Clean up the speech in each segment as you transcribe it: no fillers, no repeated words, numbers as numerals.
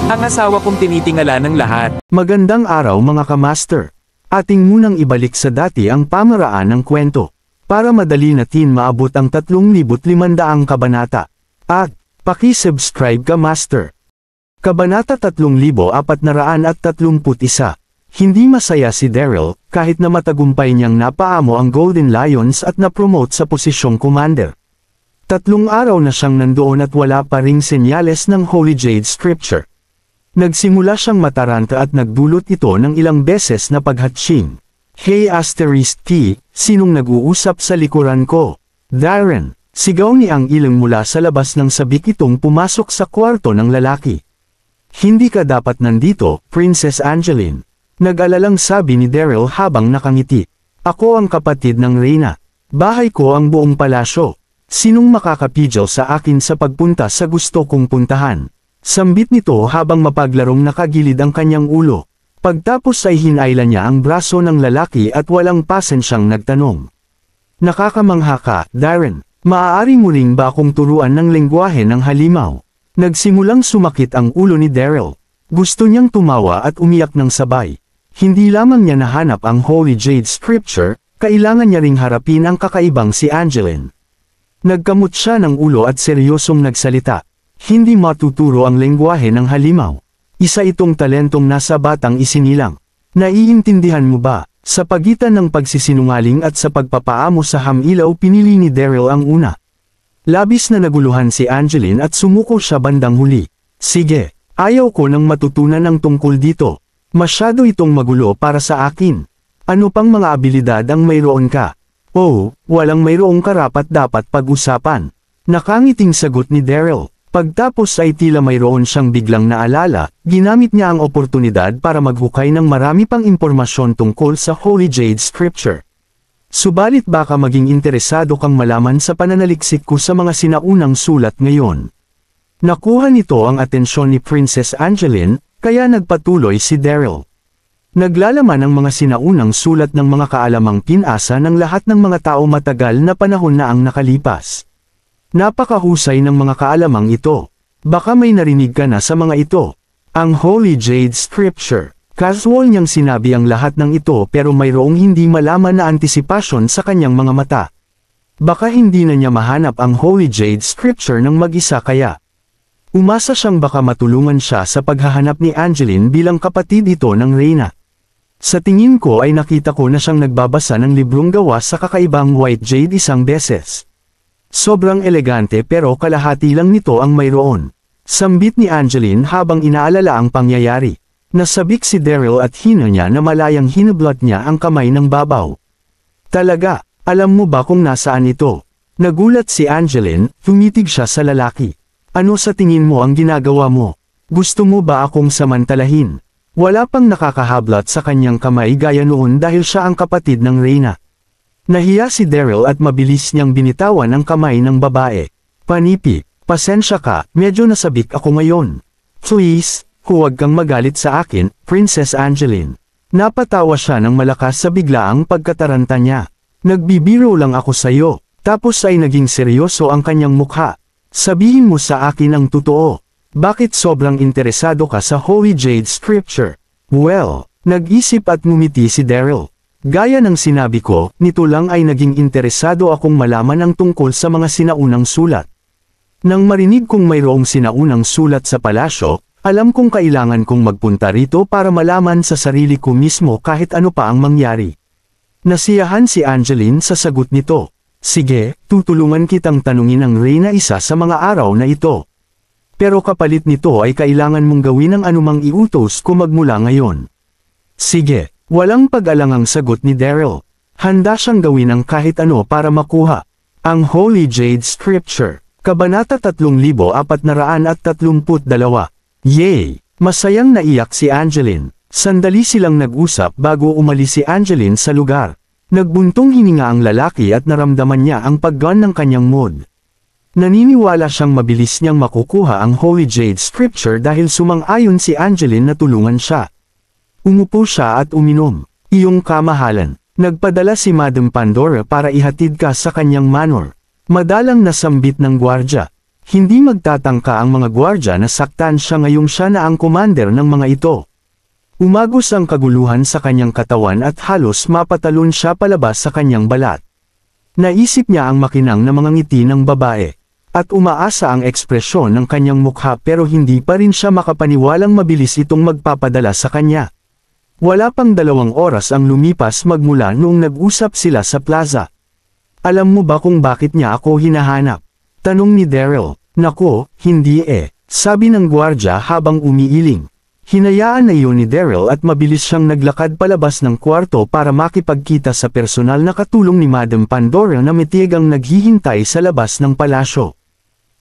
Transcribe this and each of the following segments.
Ang asawa kong tinitingala ng lahat. Magandang araw mga kamaster. Ating munang ibalik sa dati ang pamaraan ng kwento. Para madali natin maabot ang 3,500 kabanata. At, paki-subscribe ka master. Kabanata 3,431. Hindi masaya si Daryl, kahit na matagumpay niyang napaamo ang Golden Lions at na-promote sa posisyong commander. 3 araw na siyang nandoon at wala pa ring senyales ng Holy Jade Scripture. Nagsimula siyang mataranta at nagdulot ito ng ilang beses na paghatching. Hey *T, sinong nag-uusap sa likuran ko? Darren, sigaw ni Ang Ilang mula sa labas ng sabik itong pumasok sa kwarto ng lalaki. Hindi ka dapat nandito, Princess Angeline. Nag-alalang sabi ni Daryl habang nakangiti. Ako ang kapatid ng Reyna. Bahay ko ang buong palasyo. Sinong makakapigil sa akin sa pagpunta sa gusto kong puntahan? Sambit nito habang mapaglarong nakagilid ang kanyang ulo. Pagtapos ay hinayla niya ang braso ng lalaki at walang pasensyang nagtanong. Nakakamangha ka, Darren. Maaari mo ring ba akong turuan ng lengguwahe ng halimaw? Nagsimulang sumakit ang ulo ni Daryl. Gusto niyang tumawa at umiyak ng sabay. Hindi lamang niya nahanap ang Holy Jade Scripture, kailangan niya ring harapin ang kakaibang si Angeline. Nagkamot siya ng ulo at seryosong nagsalita. Hindi matuturo ang lengguwahe ng halimaw. Isa itong talentong nasa batang isinilang. Naiintindihan mo ba? Sa pagitan ng pagsisinungaling at sa pagpapaamo sa hamilaw pinili ni Daryl ang una. Labis na naguluhan si Angeline at sumuko siya bandang huli. Sige, ayaw ko nang matutunan ang tungkol dito. Masyado itong magulo para sa akin. Ano pang mga abilidad ang mayroon ka? Oh, walang mayroong karapat dapat pag-usapan. Nakangiting sagot ni Daryl. Pagtapos ay tila mayroon siyang biglang naalala, ginamit niya ang oportunidad para maghukay ng marami pang impormasyon tungkol sa Holy Jade Scripture. Subalit baka maging interesado kang malaman sa pananaliksik ko sa mga sinaunang sulat ngayon. Nakuha nito ang atensyon ni Princess Angeline, kaya nagpatuloy si Daryl. Naglalaman ang mga sinaunang sulat ng mga kaalamang pinasa ng lahat ng mga tao matagal na panahon na ang nakalipas. Napakahusay ng mga kaalamang ito. Baka may narinig ka na sa mga ito. Ang Holy Jade Scripture. Casual niyang sinabi ang lahat ng ito pero mayroong hindi malaman na antisipasyon sa kanyang mga mata. Baka hindi na niya mahanap ang Holy Jade Scripture ng mag-isa kaya. Umasa siyang baka matulungan siya sa paghahanap ni Angeline bilang kapatid ito ng Reyna. Sa tingin ko ay nakita ko na siyang nagbabasa ng librong gawa sa kakaibang White Jade isang beses. Sobrang elegante pero kalahati lang nito ang mayroon. Sambit ni Angeline habang inaalala ang pangyayari. Nasabik si Daryl at hina niya na malayang hinablot niya ang kamay ng babaw. Talaga, alam mo ba kung nasaan ito? Nagulat si Angeline, tumitig siya sa lalaki. Ano sa tingin mo ang ginagawa mo? Gusto mo ba akong samantalahin? Wala pang nakakahablat sa kanyang kamay gaya noon dahil siya ang kapatid ng Reyna. Nahiya si Daryl at mabilis niyang binitawan ang kamay ng babae. Panipi, pasensya ka, medyo nasabik ako ngayon. Please, huwag kang magalit sa akin, Princess Angeline. Napatawa siya ng malakas sa biglaang pagkataranta niya. Nagbibiro lang ako sayo, tapos ay naging seryoso ang kanyang mukha. Sabihin mo sa akin ang totoo. Bakit sobrang interesado ka sa Holy Jade Scripture? Well, nag-isip at ngumiti si Daryl. Gaya ng sinabi ko, nito lang ay naging interesado akong malaman ang tungkol sa mga sinaunang sulat. Nang marinig kong mayroong sinaunang sulat sa palasyo, alam kong kailangan kong magpunta rito para malaman sa sarili ko mismo kahit ano pa ang mangyari. Nasiyahan si Angeline sa sagot nito. Sige, tutulungan kitang tanungin ang Reyna isa sa mga araw na ito. Pero kapalit nito ay kailangan mong gawin ang anumang iutos ko magmula ngayon. Sige, walang pag-alangang sagot ni Daryl. Handa siyang gawin ang kahit ano para makuha ang Holy Jade Scripture. Kabanata 3,432. Yay! Masayang naiyak si Angeline. Sandali silang nag-usap bago umalis si Angeline sa lugar. Nagbuntong hininga ang lalaki at naramdaman niya ang paggan ng kanyang mood. Naniniwala siyang mabilis niyang makukuha ang Holy Jade Scripture dahil sumang-ayon si Angeline na tulungan siya. Umupo siya at uminom. Iyong kamahalan. Nagpadala si Madam Pandora para ihatid ka sa kanyang manor. Madalang nasambit ng gwardya. Hindi magtatangka ang mga gwardya na saktan siya ngayong siya na ang commander ng mga ito. Umagos ang kaguluhan sa kanyang katawan at halos mapatalon siya palabas sa kanyang balat. Naisip niya ang makinang na mga ngiti ng babae. At umaasa ang ekspresyon ng kanyang mukha pero hindi pa rin siya makapaniwalang mabilis itong magpapadala sa kanya. Wala pang 2 oras ang lumipas magmula noong nag-usap sila sa plaza. Alam mo ba kung bakit niya ako hinahanap? Tanong ni Daryl. Nako, hindi sabi ng gwardya habang umiiling. Hinayaan na iyon ni Daryl at mabilis siyang naglakad palabas ng kwarto para makipagkita sa personal na katulong ni Madam Pandora na mitigang naghihintay sa labas ng palasyo.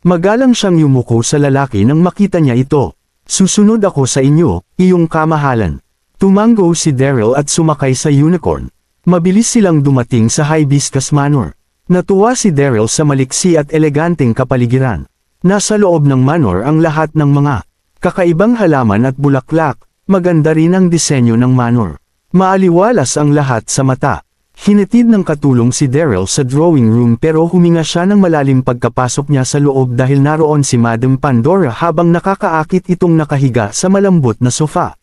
Magalang siyang yumuko sa lalaki nang makita niya ito. Susunod ako sa inyo, iyong kamahalan. Tumango si Daryl at sumakay sa unicorn. Mabilis silang dumating sa Hibiscus Manor. Natuwa si Daryl sa maliksi at eleganteng kapaligiran. Nasa loob ng manor ang lahat ng mga kakaibang halaman at bulaklak, maganda rin ang disenyo ng manor. Maaliwalas ang lahat sa mata. Hinatid ng katulong si Daryl sa drawing room pero huminga siya ng malalim pagkapasok niya sa loob dahil naroon si Madam Pandora habang nakakaakit itong nakahiga sa malambot na sofa.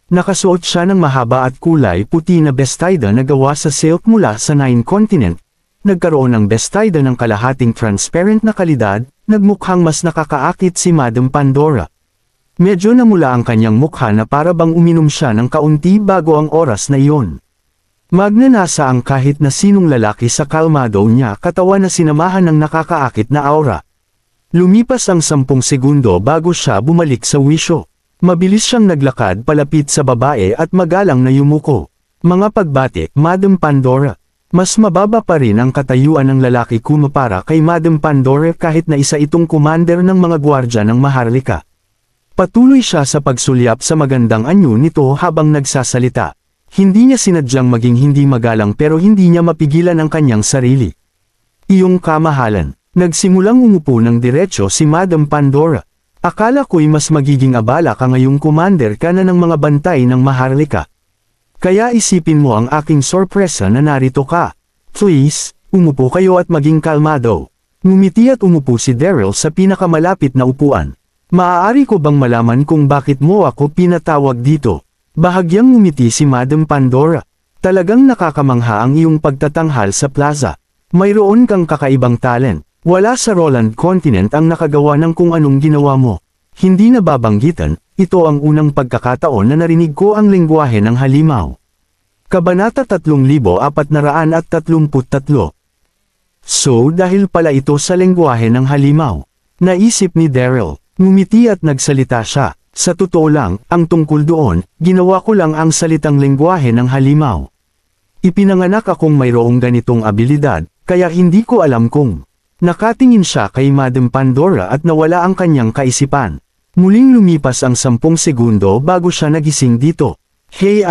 Nakasuot siya ng mahaba at kulay puti na bestida na gawa sa silk mula sa 9 continent. Nagkaroon ng bestida ng kalahating transparent na kalidad, nagmukhang mas nakakaakit si Madam Pandora. Medyo namula ang kanyang mukha na para bang uminom siya ng kaunti bago ang oras na iyon. Magnanasa ang kahit na sinong lalaki sa kalmado niya katawan na sinamahan ng nakakaakit na aura. Lumipas ang 10 segundo bago siya bumalik sa wisyo. Mabilis siyang naglakad palapit sa babae at magalang na yumuko. Mga pagbati, Madam Pandora. Mas mababa pa rin ang katayuan ng lalaki kumpara kay Madam Pandora kahit na isa itong commander ng mga gwardya ng Maharlika. Patuloy siya sa pagsulyap sa magandang anyo nito habang nagsasalita. Hindi niya sinadyang maging hindi magalang pero hindi niya mapigilan ang kanyang sarili. Iyong kamahalan. Nagsimulang umupo ng diretsyo si Madam Pandora. Akala ko'y mas magiging abala ka ngayong commander ka na ng mga bantay ng Maharlika. Kaya isipin mo ang aking sorpresa na narito ka. Please, umupo kayo at maging kalmado. Ngumiti at umupo si Daryl sa pinakamalapit na upuan. Maaari ko bang malaman kung bakit mo ako pinatawag dito? Bahagyang ngumiti si Madam Pandora. Talagang nakakamangha ang iyong pagtatanghal sa plaza. Mayroon kang kakaibang talent. Wala sa Roland Continent ang nakagawa ng kung anong ginawa mo. Hindi nababanggitan, ito ang unang pagkakataon na narinig ko ang lengguwahe ng halimaw. Kabanata 3433. So dahil pala ito sa lengguwahe ng halimaw. Naisip ni Daryl, ngumiti at nagsalita siya. Sa totoo lang, ang tungkol doon, ginawa ko lang ang salitang lengguwahe ng halimaw. Ipinanganak akong mayroong ganitong abilidad, kaya hindi ko alam kung. Nakatingin siya kay Madam Pandora at nawala ang kanyang kaisipan. Muling lumipas ang 10 segundo bago siya nagising dito. Hey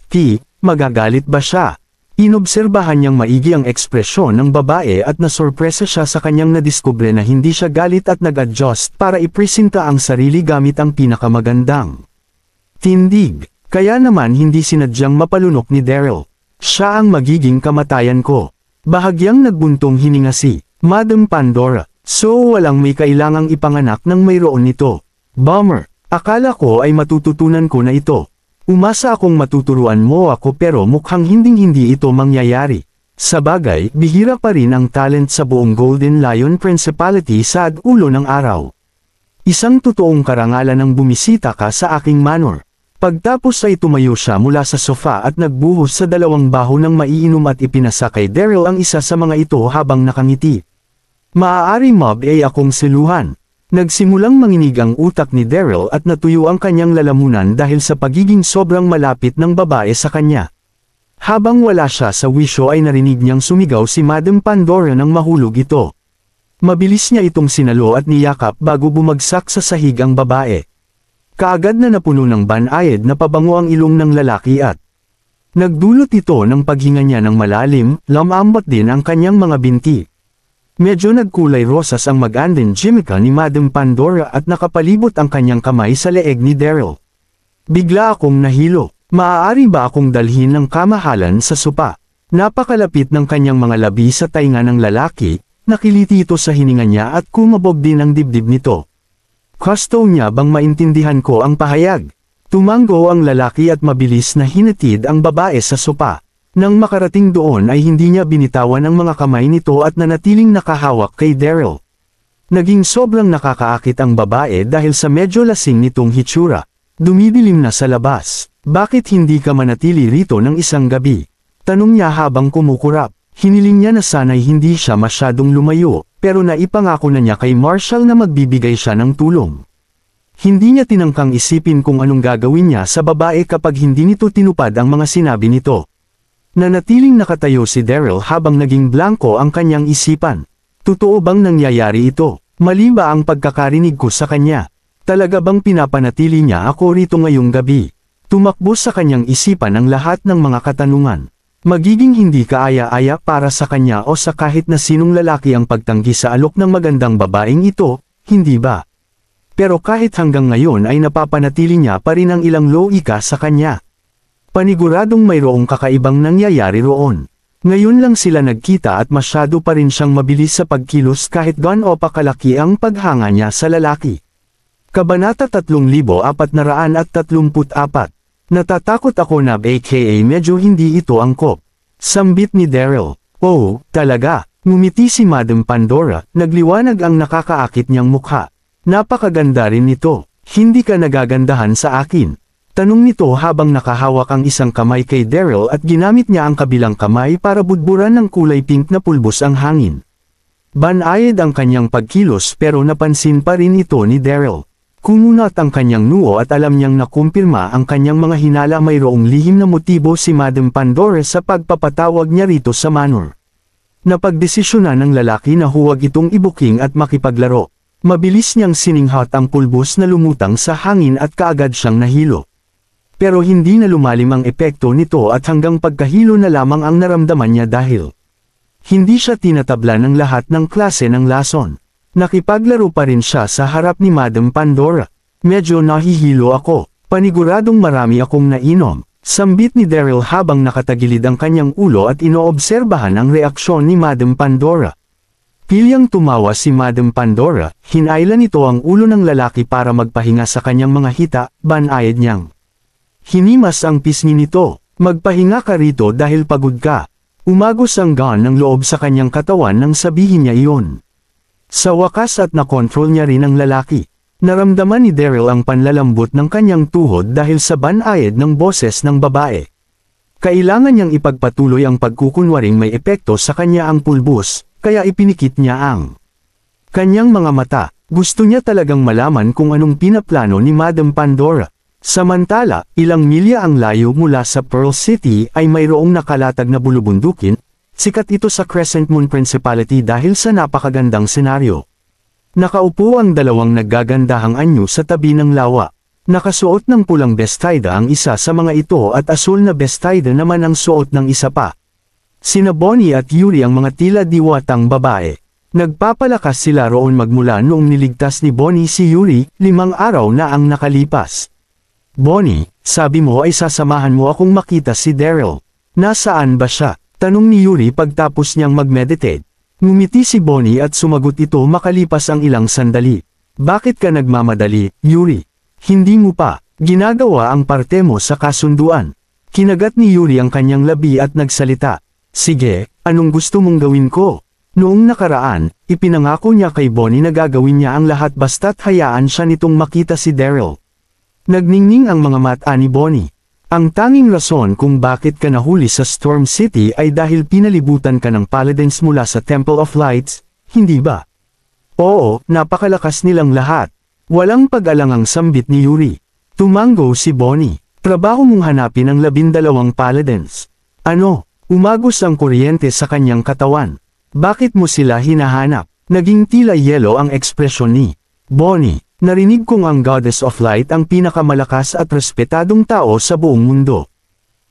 *T, magagalit ba siya? Inobserbahan niyang maigi ang ekspresyon ng babae at nasorpresa siya sa kanyang nadiskubre na hindi siya galit at nag-adjust para ipresenta ang sarili gamit ang pinakamagandang tindig. Kaya naman hindi sinadyang mapalunok ni Daryl. Siya ang magiging kamatayan ko. Bahagyang nagbuntong hininga si Madam Pandora. So walang may kailangang ipanganak ng mayroon nito. Bummer. Akala ko ay matututunan ko na ito. Umasa akong matuturuan mo ako pero mukhang hinding-hindi ito mangyayari. Sabagay, bihira pa rin ang talent sa buong Golden Lion Principality sa ulo ng araw. Isang totoong karangalan ng bumisita ka sa aking manor. Pagtapos ay tumayo siya mula sa sofa at nagbuhos sa 2 baho ng maiinom at ipinasa kay Daryl ang isa sa mga ito habang nakangiti. Maaari mob ay akong siluhan. Nagsimulang manginig ang utak ni Daryl at natuyo ang kanyang lalamunan dahil sa pagiging sobrang malapit ng babae sa kanya. Habang wala siya sa wisyo ay narinig niyang sumigaw si Madam Pandora nang mahulog ito. Mabilis niya itong sinalo at niyakap bago bumagsak sa sahig ang babae. Kaagad na napuno ng banayad na pabango ang ilong ng lalaki at nagdulot ito ng paghinga niya ng malalim, lamambat din ang kanyang mga binti. Medyo nagkulay rosas ang magandang jimika ni Madam Pandora at nakapalibot ang kanyang kamay sa leeg ni Daryl. Bigla akong nahilo. Maaari ba akong dalhin ng kamahalan sa sopa? Napakalapit ng kanyang mga labi sa tainga ng lalaki, nakiliti ito sa hininga niya at kumabog din ang dibdib nito. Gusto niya bang maintindihan ko ang pahayag? Tumango ang lalaki at mabilis na hinatid ang babae sa sopa. Nang makarating doon ay hindi niya binitawan ang mga kamay nito at nanatiling nakahawak kay Daryl. Naging sobrang nakakaakit ang babae dahil sa medyo lasing nitong hitsura. Dumidilim na sa labas. Bakit hindi ka manatili rito ng isang gabi? Tanong niya habang kumukurap. Hiniling niya na sana'y hindi siya masyadong lumayo, pero naipangako na niya kay Marshall na magbibigay siya ng tulong. Hindi niya tinangkang isipin kung anong gagawin niya sa babae kapag hindi nito tinupad ang mga sinabi nito. Nanatiling nakatayo si Daryl habang naging blanko ang kanyang isipan. Totoo bang nangyayari ito? Mali ba ang pagkakarinig ko sa kanya? Talaga bang pinapanatili niya ako rito ngayong gabi? Tumakbo sa kanyang isipan ang lahat ng mga katanungan. Magiging hindi kaaya-aya para sa kanya o sa kahit na sinong lalaki ang pagtanggi sa alok ng magandang babaeng ito, hindi ba? Pero kahit hanggang ngayon ay napapanatili niya pa rin ang ilang loika sa kanya. Paniguradong mayroong kakaibang nangyayari roon. Ngayon lang sila nagkita at masyado pa rin siyang mabilis sa pagkilos kahit gaano pa kalaki ang paghanga niya sa lalaki. Kabanata 3434. Natatakot ako na aka medyo hindi ito angkop. Sambit ni Daryl. Oh, talaga. Ngumiti si Madam Pandora, nagliwanag ang nakakaakit niyang mukha. Napakaganda rin nito. Hindi ka nagagandahan sa akin. Tanong nito habang nakahawak ang isang kamay kay Daryl at ginamit niya ang kabilang kamay para budburan ng kulay pink na pulbos ang hangin. Banayad ang kanyang pagkilos pero napansin pa rin ito ni Daryl. Kumunat ang kanyang noo at alam niyang nakumpirma ang kanyang mga hinala mayroong lihim na motibo si Madam Pandora sa pagpapatawag niya rito sa manor. Napagdesisyonan ng lalaki na huwag itong ibuking at makipaglaro. Mabilis niyang sininghat ang pulbos na lumutang sa hangin at kaagad siyang nahilo. Pero hindi na lumalim ang epekto nito at hanggang pagkahilo na lamang ang naramdaman niya dahil hindi siya tinatabla ng lahat ng klase ng lason. Nakipaglaro pa rin siya sa harap ni Madam Pandora. Medyo nahihilo ako. Paniguradong marami akong nainom. Sambit ni Daryl habang nakatagilid ang kanyang ulo at inoobserbahan ang reaksyon ni Madam Pandora. Pilyang tumawa si Madam Pandora, hinailan nito ang ulo ng lalaki para magpahinga sa kanyang mga hita, banayad niyang. Hinimas ang pisngi nito. Magpahinga ka rito dahil pagod ka. Umagos ang gaan ng loob sa kanyang katawan nang sabihin niya iyon. Sa wakas at nakontrol niya rin ang lalaki. Naramdaman ni Daryl ang panlalambot ng kanyang tuhod dahil sa banayad ng boses ng babae. Kailangan niyang ipagpatuloy ang pagkukunwaring may epekto sa kanya ang pulbos, kaya ipinikit niya ang kanyang mga mata. Gusto niya talagang malaman kung anong pinaplano ni Madam Pandora. Samantala, ilang milya ang layo mula sa Pearl City ay mayroong nakalatag na bulubundukin. Sikat ito sa Crescent Moon Principality dahil sa napakagandang senaryo. Nakaupo ang dalawang naggagandahang anyo sa tabi ng lawa. Nakasuot ng pulang bestida ang isa sa mga ito at asul na bestida naman ang suot ng isa pa. Sina Bonnie at Yuri ang mga tila diwatang babae. Nagpapalakas sila roon magmula noong niligtas ni Bonnie si Yuri, 5 araw na ang nakalipas. Bonnie, sabi mo ay sasamahan mo akong makita si Daryl. Nasaan ba siya? Tanong ni Yuri pagtapos niyang mag-meditate. Ngumiti si Bonnie at sumagot ito makalipas ang ilang sandali. Bakit ka nagmamadali, Yuri? Hindi mo pa ginagawa ang parte mo sa kasunduan. Kinagat ni Yuri ang kanyang labi at nagsalita. Sige, anong gusto mong gawin ko? Noong nakaraan, ipinangako niya kay Bonnie na gagawin niya ang lahat basta't hayaan siya nitong makita si Daryl. Nagningning ang mga mata ni Bonnie. Ang tanging rason kung bakit ka nahuli sa Storm City ay dahil pinalibutan ka ng paladins mula sa Temple of Lights, hindi ba? Oo, napakalakas nilang lahat. Walang pag-alangang sambit ni Yuri. Tumango si Bonnie. Trabaho mong hanapin ang 12 paladins. Ano? Umagos ang kuryente sa kanyang katawan. Bakit mo sila hinahanap? Naging tila yelo ang ekspresyon ni Bonnie. Narinig kong ang Goddess of Light ang pinakamalakas at respetadong tao sa buong mundo.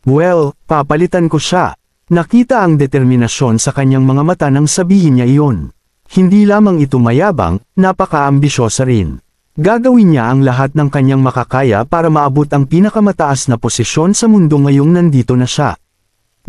Well, papalitan ko siya. Nakita ang determinasyon sa kanyang mga mata nang sabihin niya iyon. Hindi lamang ito mayabang, napaka-ambisyosa rin. Gagawin niya ang lahat ng kanyang makakaya para maabot ang pinakamataas na posisyon sa mundo ngayong nandito na siya.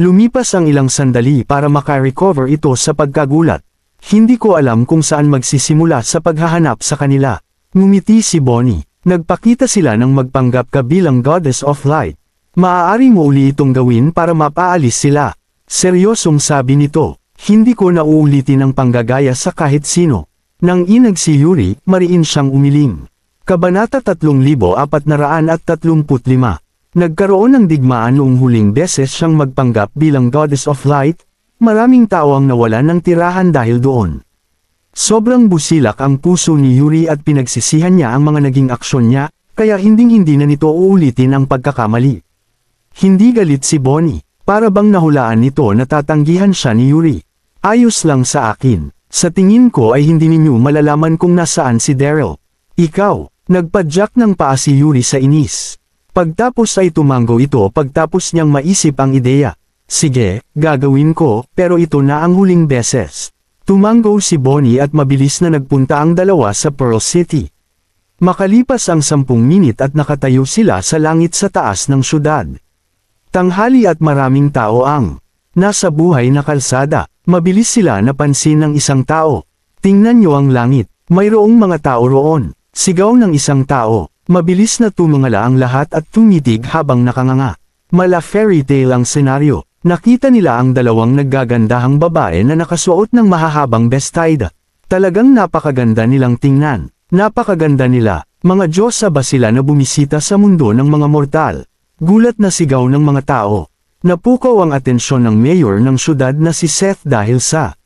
Lumipas ang ilang sandali para makarecover ito sa pagkagulat. Hindi ko alam kung saan magsisimula sa paghahanap sa kanila. Ngumiti si Bonnie. Nagpakita sila ng magpanggap ka bilang Goddess of Light. Maaari mo uli itong gawin para mapaalis sila. Seryosong sabi nito. Hindi ko na uulitin ang panggagaya sa kahit sino. Nang inag si Yuri, mariin siyang umiling. Kabanata 3435. Nagkaroon ng digmaan noong huling beses siyang magpanggap bilang Goddess of Light. Maraming tao ang nawalan ng tirahan dahil doon. Sobrang busilak ang puso ni Yuri at pinagsisihan niya ang mga naging aksyon niya, kaya hinding-hindi na nito uulitin ang pagkakamali. Hindi galit si Bonnie, para bang nahulaan nito na tatanggihan siya ni Yuri. Ayos lang sa akin. Sa tingin ko ay hindi ninyo malalaman kung nasaan si Daryl. Ikaw, nagpadyak ng paa si Yuri sa inis. Pagtapos ay tumanggo ito pagtapos niyang maisip ang ideya. Sige, gagawin ko, pero ito na ang huling beses. Tumanggo si Bonnie at mabilis na nagpunta ang dalawa sa Pearl City. Makalipas ang 10 minit at nakatayo sila sa langit sa taas ng syudad. Tanghali at maraming tao ang nasa buhay na kalsada. Mabilis sila napansin ng isang tao. Tingnan niyo ang langit, mayroong mga tao roon. Sigaw ng isang tao. Mabilis na tumungala ang lahat at tumitig habang nakanganga. Mala fairy tale ang senaryo. Nakita nila ang dalawang naggagandahang babae na nakasuot ng mahahabang bestida. Talagang napakaganda nilang tingnan. Napakaganda nila. Mga Diyosa ba sila na bumisita sa mundo ng mga mortal? Gulat na sigaw ng mga tao. Napukaw ang atensyon ng mayor ng syudad na si Seth dahil sa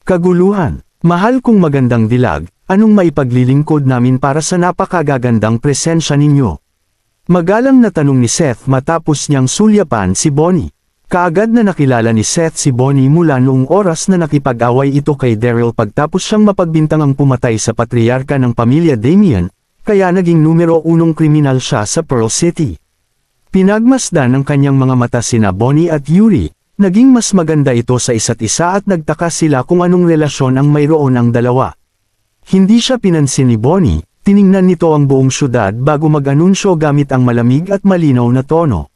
kaguluhan. Mahal kong magandang dilag, anong maipaglilingkod namin para sa napakagagandang presensya ninyo? Magalang na tanong ni Seth matapos niyang sulyapan si Bonnie. Kaagad na nakilala ni Seth si Bonnie mula noong oras na nakipag-away ito kay Daryl pagtapos siyang mapagbintangang pumatay sa patriarka ng pamilya Damien, kaya naging numero 1 kriminal siya sa Pearl City. Pinagmasdan ng kanyang mga mata sina Bonnie at Yuri, naging mas maganda ito sa isa't isa at nagtaka sila kung anong relasyon ang mayroon ang dalawa. Hindi siya pinansin ni Bonnie, tiningnan nito ang buong syudad bago mag-anunsyo gamit ang malamig at malinaw na tono.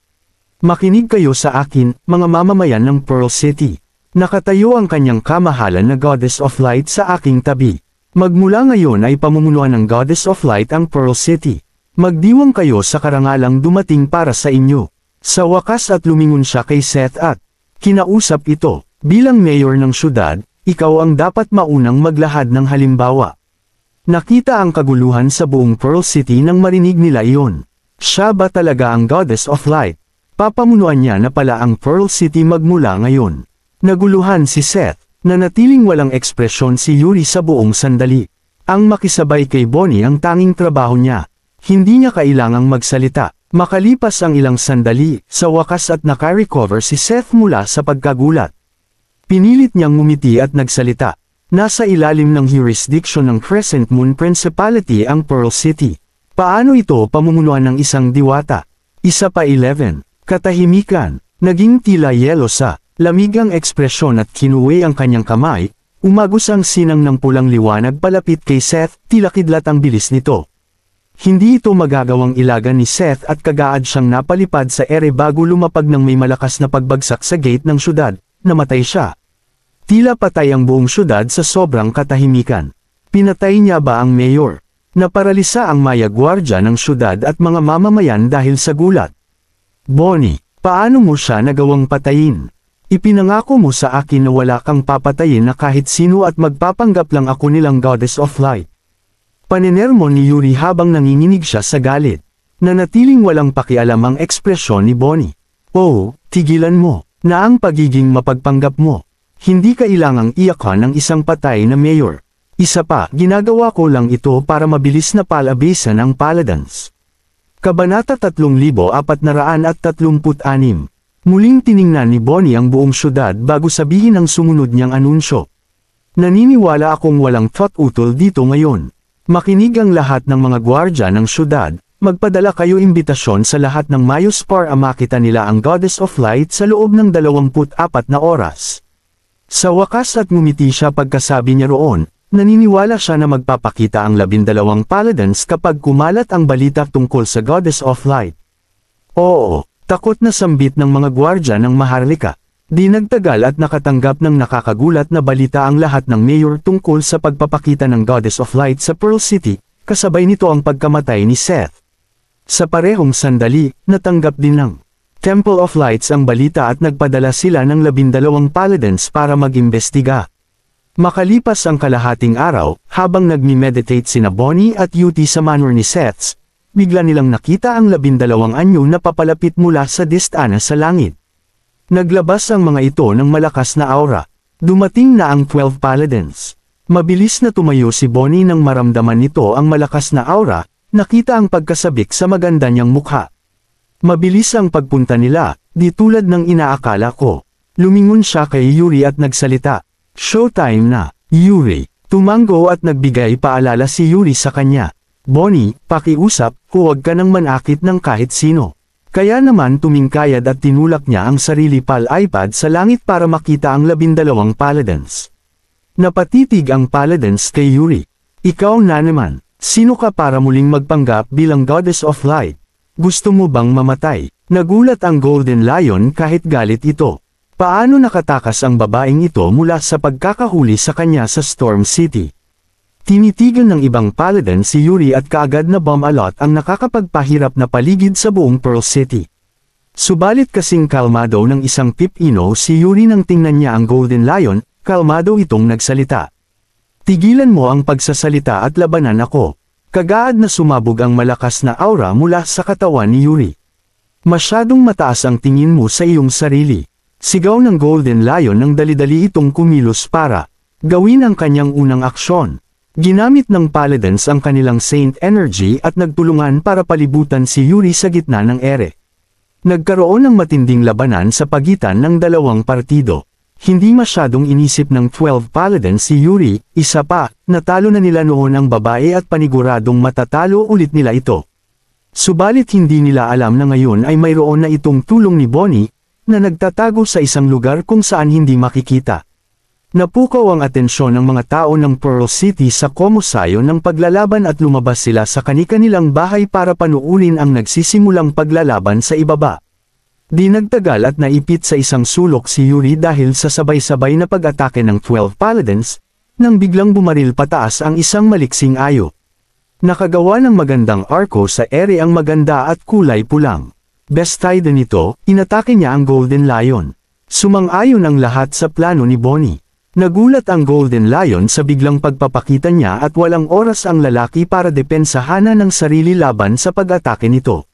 Makinig kayo sa akin, mga mamamayan ng Pearl City. Nakatayo ang kanyang kamahalan na Goddess of Light sa aking tabi. Magmula ngayon ay pamumunuan ng Goddess of Light ang Pearl City. Magdiwang kayo sa karangalang dumating para sa inyo. Sa wakas at lumingon siya kay Seth at kinausap ito. Bilang mayor ng syudad, ikaw ang dapat maunang maglahad ng halimbawa. Nakita ang kaguluhan sa buong Pearl City nang marinig nila iyon. Siya ba talaga ang Goddess of Light? Papamunuan niya na pala ang Pearl City magmula ngayon. Naguluhan si Seth, na natiling walang ekspresyon si Yuri sa buong sandali. Ang makisabay kay Bonnie ang tanging trabaho niya. Hindi niya kailangang magsalita. Makalipas ang ilang sandali, sa wakas at nakarecover si Seth mula sa pagkagulat. Pinilit niyang ngumiti at nagsalita. Nasa ilalim ng jurisdiction ng Crescent Moon Principality ang Pearl City. Paano ito pamumunuan ng isang diwata? Isa pa 11. Katahimikan, naging tila yelo sa lamigang ekspresyon at kinuwi ang kanyang kamay, umagos ang sinang ng pulang liwanag palapit kay Seth, tila kidlat ang bilis nito. Hindi ito magagawang ilagan ni Seth at kagaad siyang napalipad sa ere bago lumapag ng may malakas na pagbagsak sa gate ng syudad, namatay siya. Tila patay ang buong syudad sa sobrang katahimikan. Pinatay niya ba ang mayor? Naparalisa ang maya gwardya ng syudad at mga mamamayan dahil sa gulat. Bonnie, paano mo siya nagawang patayin? Ipinangako mo sa akin na wala kang papatayin na kahit sino at magpapanggap lang ako nilang Goddess of Light. Panenermo ni Yuri habang nanginginig siya sa galit. Nanatiling walang pakialam ang ekspresyon ni Bonnie. Oh, tigilan mo, na ang pagiging mapagpanggap mo. Hindi kailangang iyakan ng isang patay na mayor. Isa pa, ginagawa ko lang ito para mabilis na palabisan ang Paladins. Kabanata 3436. Muling tiningnan ni Bonnie ang buong syudad bago sabihin ang sumunod niyang anunsyo. Naniniwala akong walang thought utol dito ngayon. Makinig ang lahat ng mga gwardya ng syudad, magpadala kayo imbitasyon sa lahat ng Mayos para makita nila ang Goddess of Light sa loob ng 24 na oras. Sa wakas at ngumiti siya pagkasabi niya roon, naniniwala siya na magpapakita ang 12 Paladins kapag kumalat ang balita tungkol sa Goddess of Light. Oo, takot na sambit ng mga gwardya ng Maharlika. Di nagtagal at nakatanggap ng nakakagulat na balita ang lahat ng mayor tungkol sa pagpapakita ng Goddess of Light sa Pearl City, kasabay nito ang pagkamatay ni Seth. Sa parehong sandali, natanggap din ng Temple of Lights ang balita at nagpadala sila ng 12 paladins para mag-imbestiga. Makalipas ang kalahating araw, habang nagmi-meditate sina Bonnie at Yuti sa manor ni Seth, bigla nilang nakita ang 12 anyo na papalapit mula sa distana sa langit. Naglabas ang mga ito ng malakas na aura. Dumating na ang 12 paladins. Mabilis na tumayo si Bonnie nang maramdaman nito ang malakas na aura, nakita ang pagkasabik sa maganda niyang mukha. Mabilis ang pagpunta nila, di tulad ng inaakala ko. Lumingon siya kay Yuri at nagsalita. Showtime na, Yuri. Tumango at nagbigay paalala si Yuri sa kanya. Bonnie, pakiusap, huwag ka nang manakit ng kahit sino. Kaya naman tumingkayad at tinulak niya ang sarili pal-iPad sa langit para makita ang 12 paladins. Napatitig ang paladins kay Yuri. Ikaw na naman, sino ka para muling magpanggap bilang Goddess of Light? Gusto mo bang mamatay? Nagulat ang Golden Lion kahit galit ito. Paano nakatakas ang babaeng ito mula sa pagkakahuli sa kanya sa Storm City? Tinitigan ng ibang paladin si Yuri at kaagad na bomb-alot ang nakakapagpahirap na paligid sa buong Pearl City. Subalit kasing kalmado ng isang pipino si Yuri nang tingnan niya ang Golden Lion, kalmado itong nagsalita. Tigilan mo ang pagsasalita at labanan ako. Kagaad na sumabog ang malakas na aura mula sa katawan ni Yuri. Masyadong mataas ang tingin mo sa iyong sarili. Sigaw ng Golden Lion nang dali-dali itong kumilos para gawin ang kanyang unang aksyon. Ginamit ng paladins ang kanilang Saint Energy at nagtulungan para palibutan si Yuri sa gitna ng ere. Nagkaroon ng matinding labanan sa pagitan ng dalawang partido. Hindi masyadong inisip ng 12 paladins si Yuri, isa pa, natalo na nila noon ang babae at paniguradong matatalo ulit nila ito. Subalit hindi nila alam na ngayon ay mayroon na itong tulong ni Bonnie, na nagtatago sa isang lugar kung saan hindi makikita. Napukaw ang atensyon ng mga tao ng Pearl City sa komosayo ng paglalaban at lumabas sila sa kani-kanilang bahay para panuurin ang nagsisimulang paglalaban sa ibaba. Di nagtagal at naipit sa isang sulok si Yuri dahil sa sabay-sabay na pag-atake ng 12 paladins, nang biglang bumaril pataas ang isang maliksing ayo. Nakagawa ng magandang arko sa ere ang maganda at kulay pulang. Bestide nito, inatake niya ang Golden Lion. Sumang-ayon ang lahat sa plano ni Bonnie. Nagulat ang Golden Lion sa biglang pagpapakita niya at walang oras ang lalaki para depensahanan ng sarili laban sa pag-atake nito.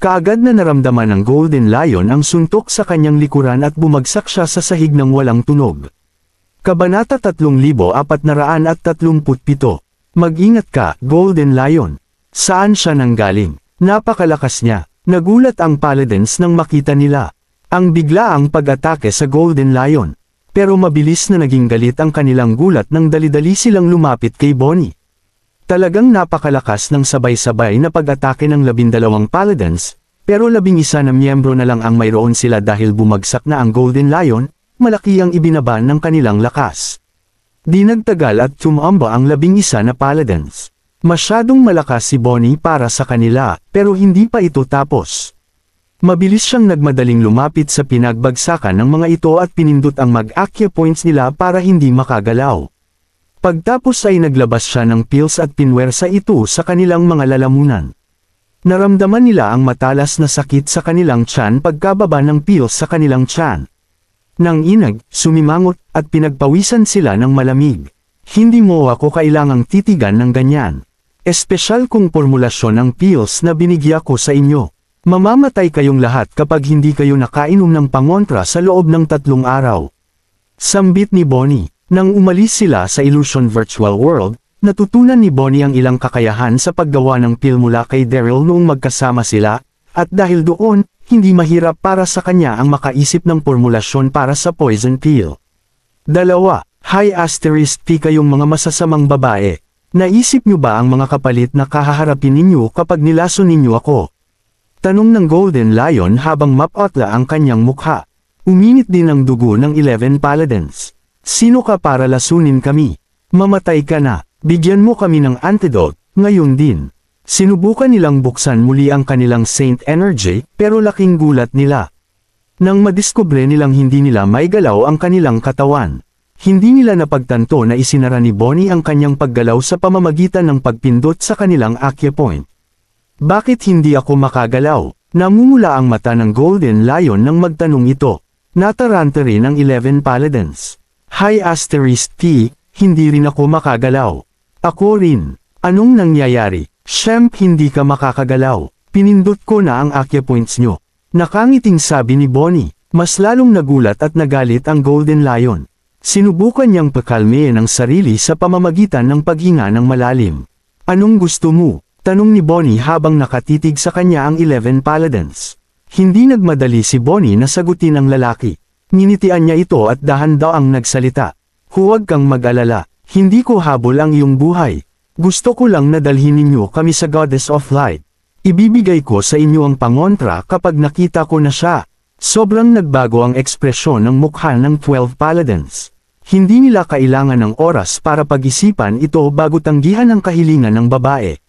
Kaagad na naramdaman ng Golden Lion ang suntok sa kanyang likuran at bumagsak siya sa sahig ng walang tunog. Kabanata 3437. Mag-ingat ka, Golden Lion. Saan siya nanggaling? Napakalakas niya. Nagulat ang paladins nang makita nila ang biglaang pag-atake sa Golden Lion. Pero mabilis na naging galit ang kanilang gulat nang dali-dali silang lumapit kay Bonnie. Talagang napakalakas ng sabay-sabay na pag-atake ng 12 paladins, pero 11 na miyembro na lang ang mayroon sila dahil bumagsak na ang Golden Lion, malaki ang ibinaba ng kanilang lakas. Di nagtagal at tumamba ang 11 na paladins. Masyadong malakas si Bonnie para sa kanila, pero hindi pa ito tapos. Mabilis siyang nagmadaling lumapit sa pinagbagsakan ng mga ito at pinindot ang mag-acya points nila para hindi makagalaw. Pagtapos ay naglabas siya ng pills at pinwersa ito sa kanilang mga lalamunan. Naramdaman nila ang matalas na sakit sa kanilang tiyan pagkababa ng pills sa kanilang tiyan. Nang inag, sumimangot, at pinagpawisan sila ng malamig. Hindi mo ako kailangang titigan ng ganyan. Espesyal kong formulasyon ng pills na binigya ko sa inyo. Mamamatay kayong lahat kapag hindi kayo nakainom ng pangontra sa loob ng 3 araw. Sambit ni Bonnie. Nang umalis sila sa Illusion Virtual World, natutunan ni Bonnie ang ilang kakayahan sa paggawa ng pill mula kay Daryl noong magkasama sila, at dahil doon, hindi mahirap para sa kanya ang makaisip ng formulasyon para sa poison pill. 2. High asterisk P kayong mga masasamang babae. Naisip niyo ba ang mga kapalit na kahaharapin ninyo kapag nilason ninyo ako? Tanong ng Golden Lion habang mapotla ang kanyang mukha. Uminit din ang dugo ng 11 paladins. Sino ka para lasunin kami? Mamatay ka na. Bigyan mo kami ng antidote, ngayon din. Sinubukan nilang buksan muli ang kanilang Saint Energy, pero laking gulat nila. Nang madiskubre nilang hindi nila maigalaw ang kanilang katawan. Hindi nila napagtanto na isinara ni Bonnie ang kanyang paggalaw sa pamamagitan ng pagpindot sa kanilang acupoint. Bakit hindi ako makagalaw? Namumula ang mata ng Golden Lion nang magtanong ito. Nataranta rin ang 11 Paladins. Hi Asterisk T, hindi rin ako makagalaw. Ako rin. Anong nangyayari? Shemp, hindi ka makakagalaw. Pinindot ko na ang acupoints nyo. Nakangiting sabi ni Bonnie. Mas lalong nagulat at nagalit ang Golden Lion. Sinubukan niyang pakalmehin ang sarili sa pamamagitan ng paghinga ng malalim. Anong gusto mo? Tanong ni Bonnie habang nakatitig sa kanya ang 11 Paladins. Hindi nagmadali si Bonnie na sagutin ang lalaki. Ninitian niya ito at dahan-daang nagsalita. Huwag kang mag-alala. Hindi ko habol ang iyong buhay. Gusto ko lang na dalhin ninyo kami sa Goddess of Light. Ibibigay ko sa inyo ang pangontra kapag nakita ko na siya. Sobrang nagbago ang ekspresyon ng mukha ng 12 Paladins. Hindi nila kailangan ng oras para pag-isipan ito bago tanggihan ang kahilingan ng babae.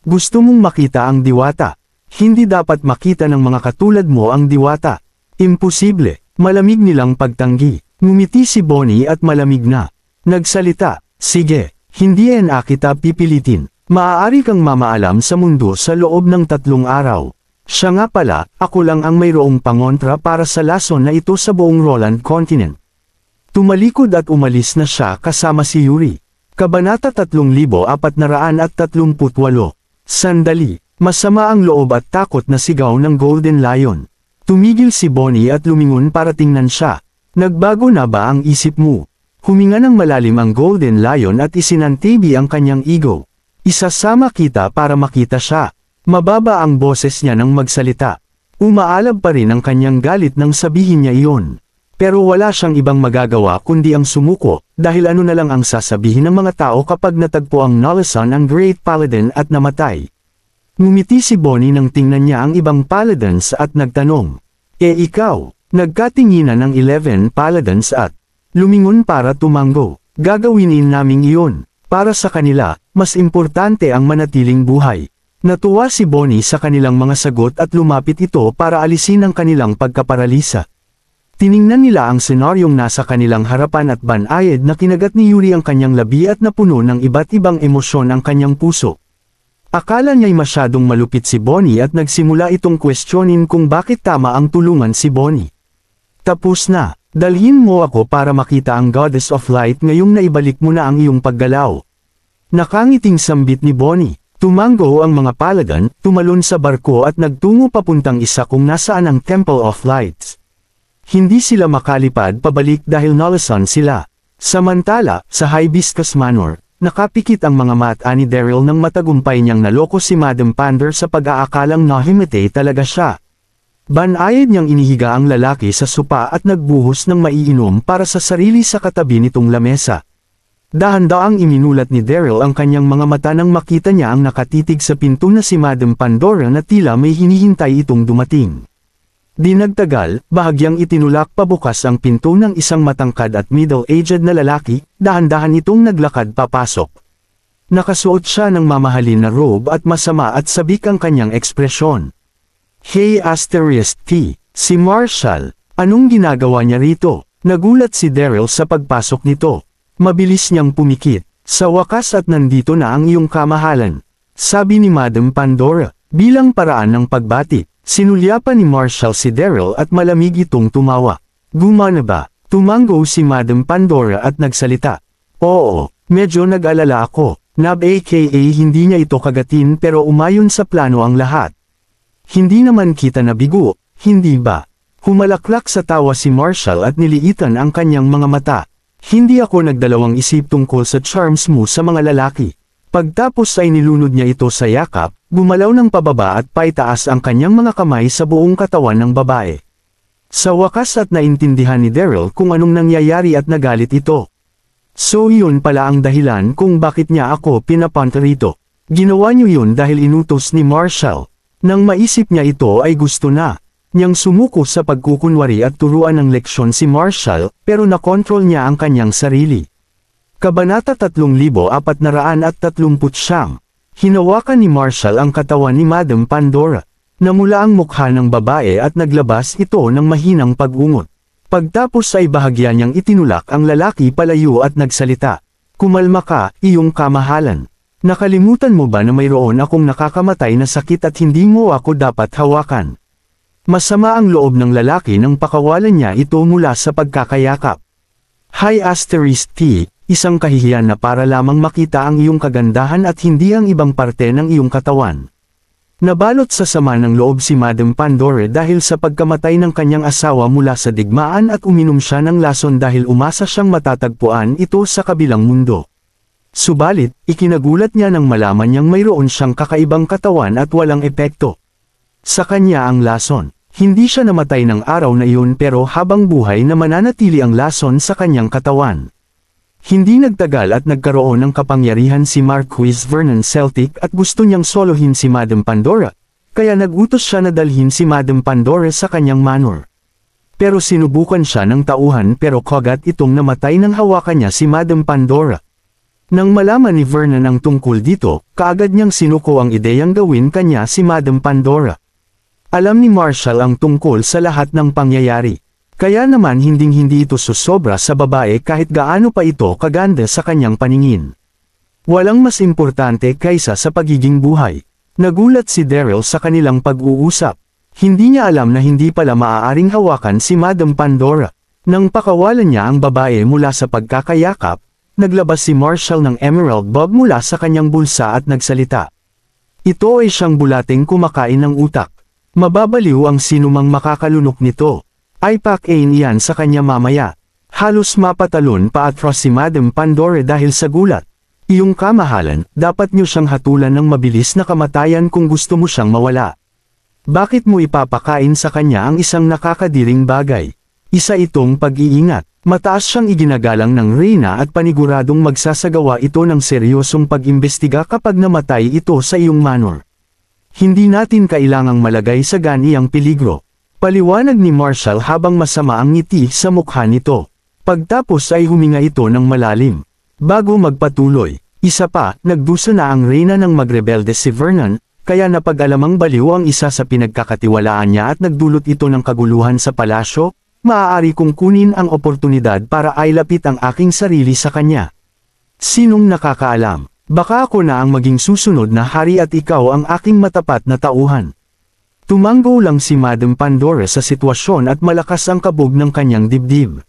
Gusto mong makita ang diwata. Hindi dapat makita ng mga katulad mo ang diwata. Imposible. Malamig nilang pagtanggi. Ngumiti si Bonnie at malamig na. Nagsalita. Sige, hindi kita pipilitin. Maaari kang mamaalam sa mundo sa loob ng 3 araw. Siya nga pala, ako lang ang mayroong pangontra para sa lason na ito sa buong Roland Continent. Tumalikod at umalis na siya kasama si Yuri. Kabanata 3438. Sandali, masama ang loob at takot na sigaw ng Golden Lion. Tumigil si Bonnie at lumingon para tingnan siya. Nagbago na ba ang isip mo? Huminga ng malalim ang Golden Lion at isinantabi ang kanyang ego. Isasama kita para makita siya. Mababa ang boses niya nang magsalita. Umaalab pa rin ang kanyang galit nang sabihin niya iyon. Pero wala siyang ibang magagawa kundi ang sumuko, dahil ano na lang ang sasabihin ng mga tao kapag natagpo ang Nolason ang Great Paladin at namatay. Ngumiti si Bonnie nang tingnan niya ang ibang Paladins at nagtanong. Ikaw? Nagkatinginan ng 11 Paladins at lumingon para tumango. Gagawinin naming iyon. Para sa kanila, mas importante ang manatiling buhay. Natuwa si Bonnie sa kanilang mga sagot at lumapit ito para alisin ang kanilang pagkaparalisa. Tiningnan nila ang senaryong nasa kanilang harapan at banayad na kinagat ni Yuri ang kanyang labi at napuno ng iba't ibang emosyon ang kanyang puso. Akala niya'y masyadong malupit si Bonnie at nagsimula itong kwestiyonin kung bakit tama ang tulungan si Bonnie. Tapos na. Dalhin mo ako para makita ang Goddess of Light ngayong naibalik mo na ang iyong paggalaw. Nakangiting sambit ni Bonnie. Tumango ang mga Paladin, tumalon sa barko at nagtungo papuntang isa kung nasaan ang Temple of Lights. Hindi sila makalipad pabalik dahil Nolason sila. Samantala, sa Hibiscus Manor, nakapikit ang mga mata ni Daryl nang matagumpay niyang naloko si Madam Pander sa pag-aakalang nahimatay talaga siya. Banayad niyang inihiga ang lalaki sa sopa at nagbuhos ng maiinom para sa sarili sa katabi nitong lamesa. Dahan-daang iminulat ni Daryl ang kanyang mga mata nang makita niya ang nakatitig sa pinto na si Madam Pandora na tila may hinihintay itong dumating. Di nagtagal, bahagyang itinulak pabukas ang pinto ng isang matangkad at middle-aged na lalaki, dahan-dahan itong naglakad papasok. Nakasuot siya ng mamahalin na robe at masama at sabik ang kanyang ekspresyon. Hey Asterisk T, si Marshall, anong ginagawa niya rito? Nagulat si Daryl sa pagpasok nito. Mabilis niyang pumikit. Sa wakas at nandito na ang iyong kamahalan. Sabi ni Madam Pandora, bilang paraan ng pagbati. Sinulyapan ni Marshall si Daryl at malamig itong tumawa. Gumana ba? Tumango si Madam Pandora at nagsalita. Oo, medyo nag-alala ako. Nab aka hindi niya ito kagatin pero umayon sa plano ang lahat. Hindi naman kita nabigo, hindi ba? Humalaklak sa tawa si Marshall at niliitan ang kanyang mga mata. Hindi ako nagdalawang isip tungkol sa charms mo sa mga lalaki. Pagtapos ay nilunod niya ito sa yakap, gumalaw ng pababa at paitaas ang kanyang mga kamay sa buong katawan ng babae. Sa wakas at naintindihan ni Daryl kung anong nangyayari at nagalit ito. So yun pala ang dahilan kung bakit niya ako pinapunta rito. Ginawa niyo yun dahil inutos ni Marshall. Nang maisip niya ito ay gusto na niyang sumuko sa pagkukunwari at turuan ng leksyon si Marshall, pero nakontrol niya ang kanyang sarili. Kabanata 3439. Hinawakan ni Marshall ang katawan ni Madam Pandora. Namula ang mukha ng babae at naglabas ito ng mahinang pag-ungot. Pagtapos ay bahagya niyang itinulak ang lalaki palayo at nagsalita. Kumalma ka, iyong kamahalan. Nakalimutan mo ba na mayroon akong nakakamatay na sakit at hindi mo ako dapat hawakan? Masama ang loob ng lalaki nang pakawalan niya ito mula sa pagkakayakap. High asterisk T, isang kahihiyan na para lamang makita ang iyong kagandahan at hindi ang ibang parte ng iyong katawan. Nabalot sa sama ng loob si Madam Pandora dahil sa pagkamatay ng kanyang asawa mula sa digmaan at uminom siya ng lason dahil umasa siyang matatagpuan ito sa kabilang mundo. Subalit, ikinagulat niya nang malaman niyang mayroon siyang kakaibang katawan at walang epekto. Sa kanya ang lason. Hindi siya namatay ng araw na iyon pero habang buhay na mananatili ang lason sa kanyang katawan. Hindi nagtagal at nagkaroon ng kapangyarihan si Marquis Vernon Celtic at gusto niyang solohin si Madam Pandora, kaya nagutos siya na dalhin si Madam Pandora sa kanyang manor. Pero sinubukan siya ng tauhan pero kagat itong namatay nang hawakan niya si Madam Pandora. Nang malaman ni Vernon ang tungkol dito, kaagad niyang sinuko ang ideyang gawin kanya si Madam Pandora. Alam ni Marshall ang tungkol sa lahat ng pangyayari. Kaya naman hinding-hindi ito susobra sa babae kahit gaano pa ito kaganda sa kanyang paningin. Walang mas importante kaysa sa pagiging buhay. Nagulat si Daryl sa kanilang pag-uusap. Hindi niya alam na hindi pala maaaring hawakan si Madam Pandora. Nang pakawalan niya ang babae mula sa pagkakayakap, naglabas si Marshall ng emerald bulb mula sa kanyang bulsa at nagsalita. Ito ay siyang bulating kumakain ng utak. Mababaliw ang sinumang makakalunok nito. Ipakain iyan sa kanya mamaya. Halos mapatalon pa atras si Madam Pandora dahil sa gulat. Iyong kamahalan, dapat niyo siyang hatulan ng mabilis na kamatayan kung gusto mo siyang mawala. Bakit mo ipapakain sa kanya ang isang nakakadiring bagay? Isa itong pag-iingat. Mataas siyang iginagalang ng reyna at paniguradong magsasagawa ito ng seryosong pag-imbestiga kapag namatay ito sa iyong manor. Hindi natin kailangang malagay sa ganiyang peligro. Paliwanag ni Marshall habang masama ang ngiti sa mukha nito. Pagtapos ay huminga ito ng malalim. Bago magpatuloy, isa pa, nagdusa na ang reyna ng magrebelde si Vernon, kaya napag-alamang baliw ang isa sa pinagkakatiwalaan niya at nagdulot ito ng kaguluhan sa palasyo. Maaari kong kunin ang oportunidad para ailapit ang aking sarili sa kanya. Sinong nakakaalam? Baka ako na ang maging susunod na hari at ikaw ang aking matapat na tauhan. Tumanggo lang si Madam Pandora sa sitwasyon at malakas ang kabog ng kanyang dibdib.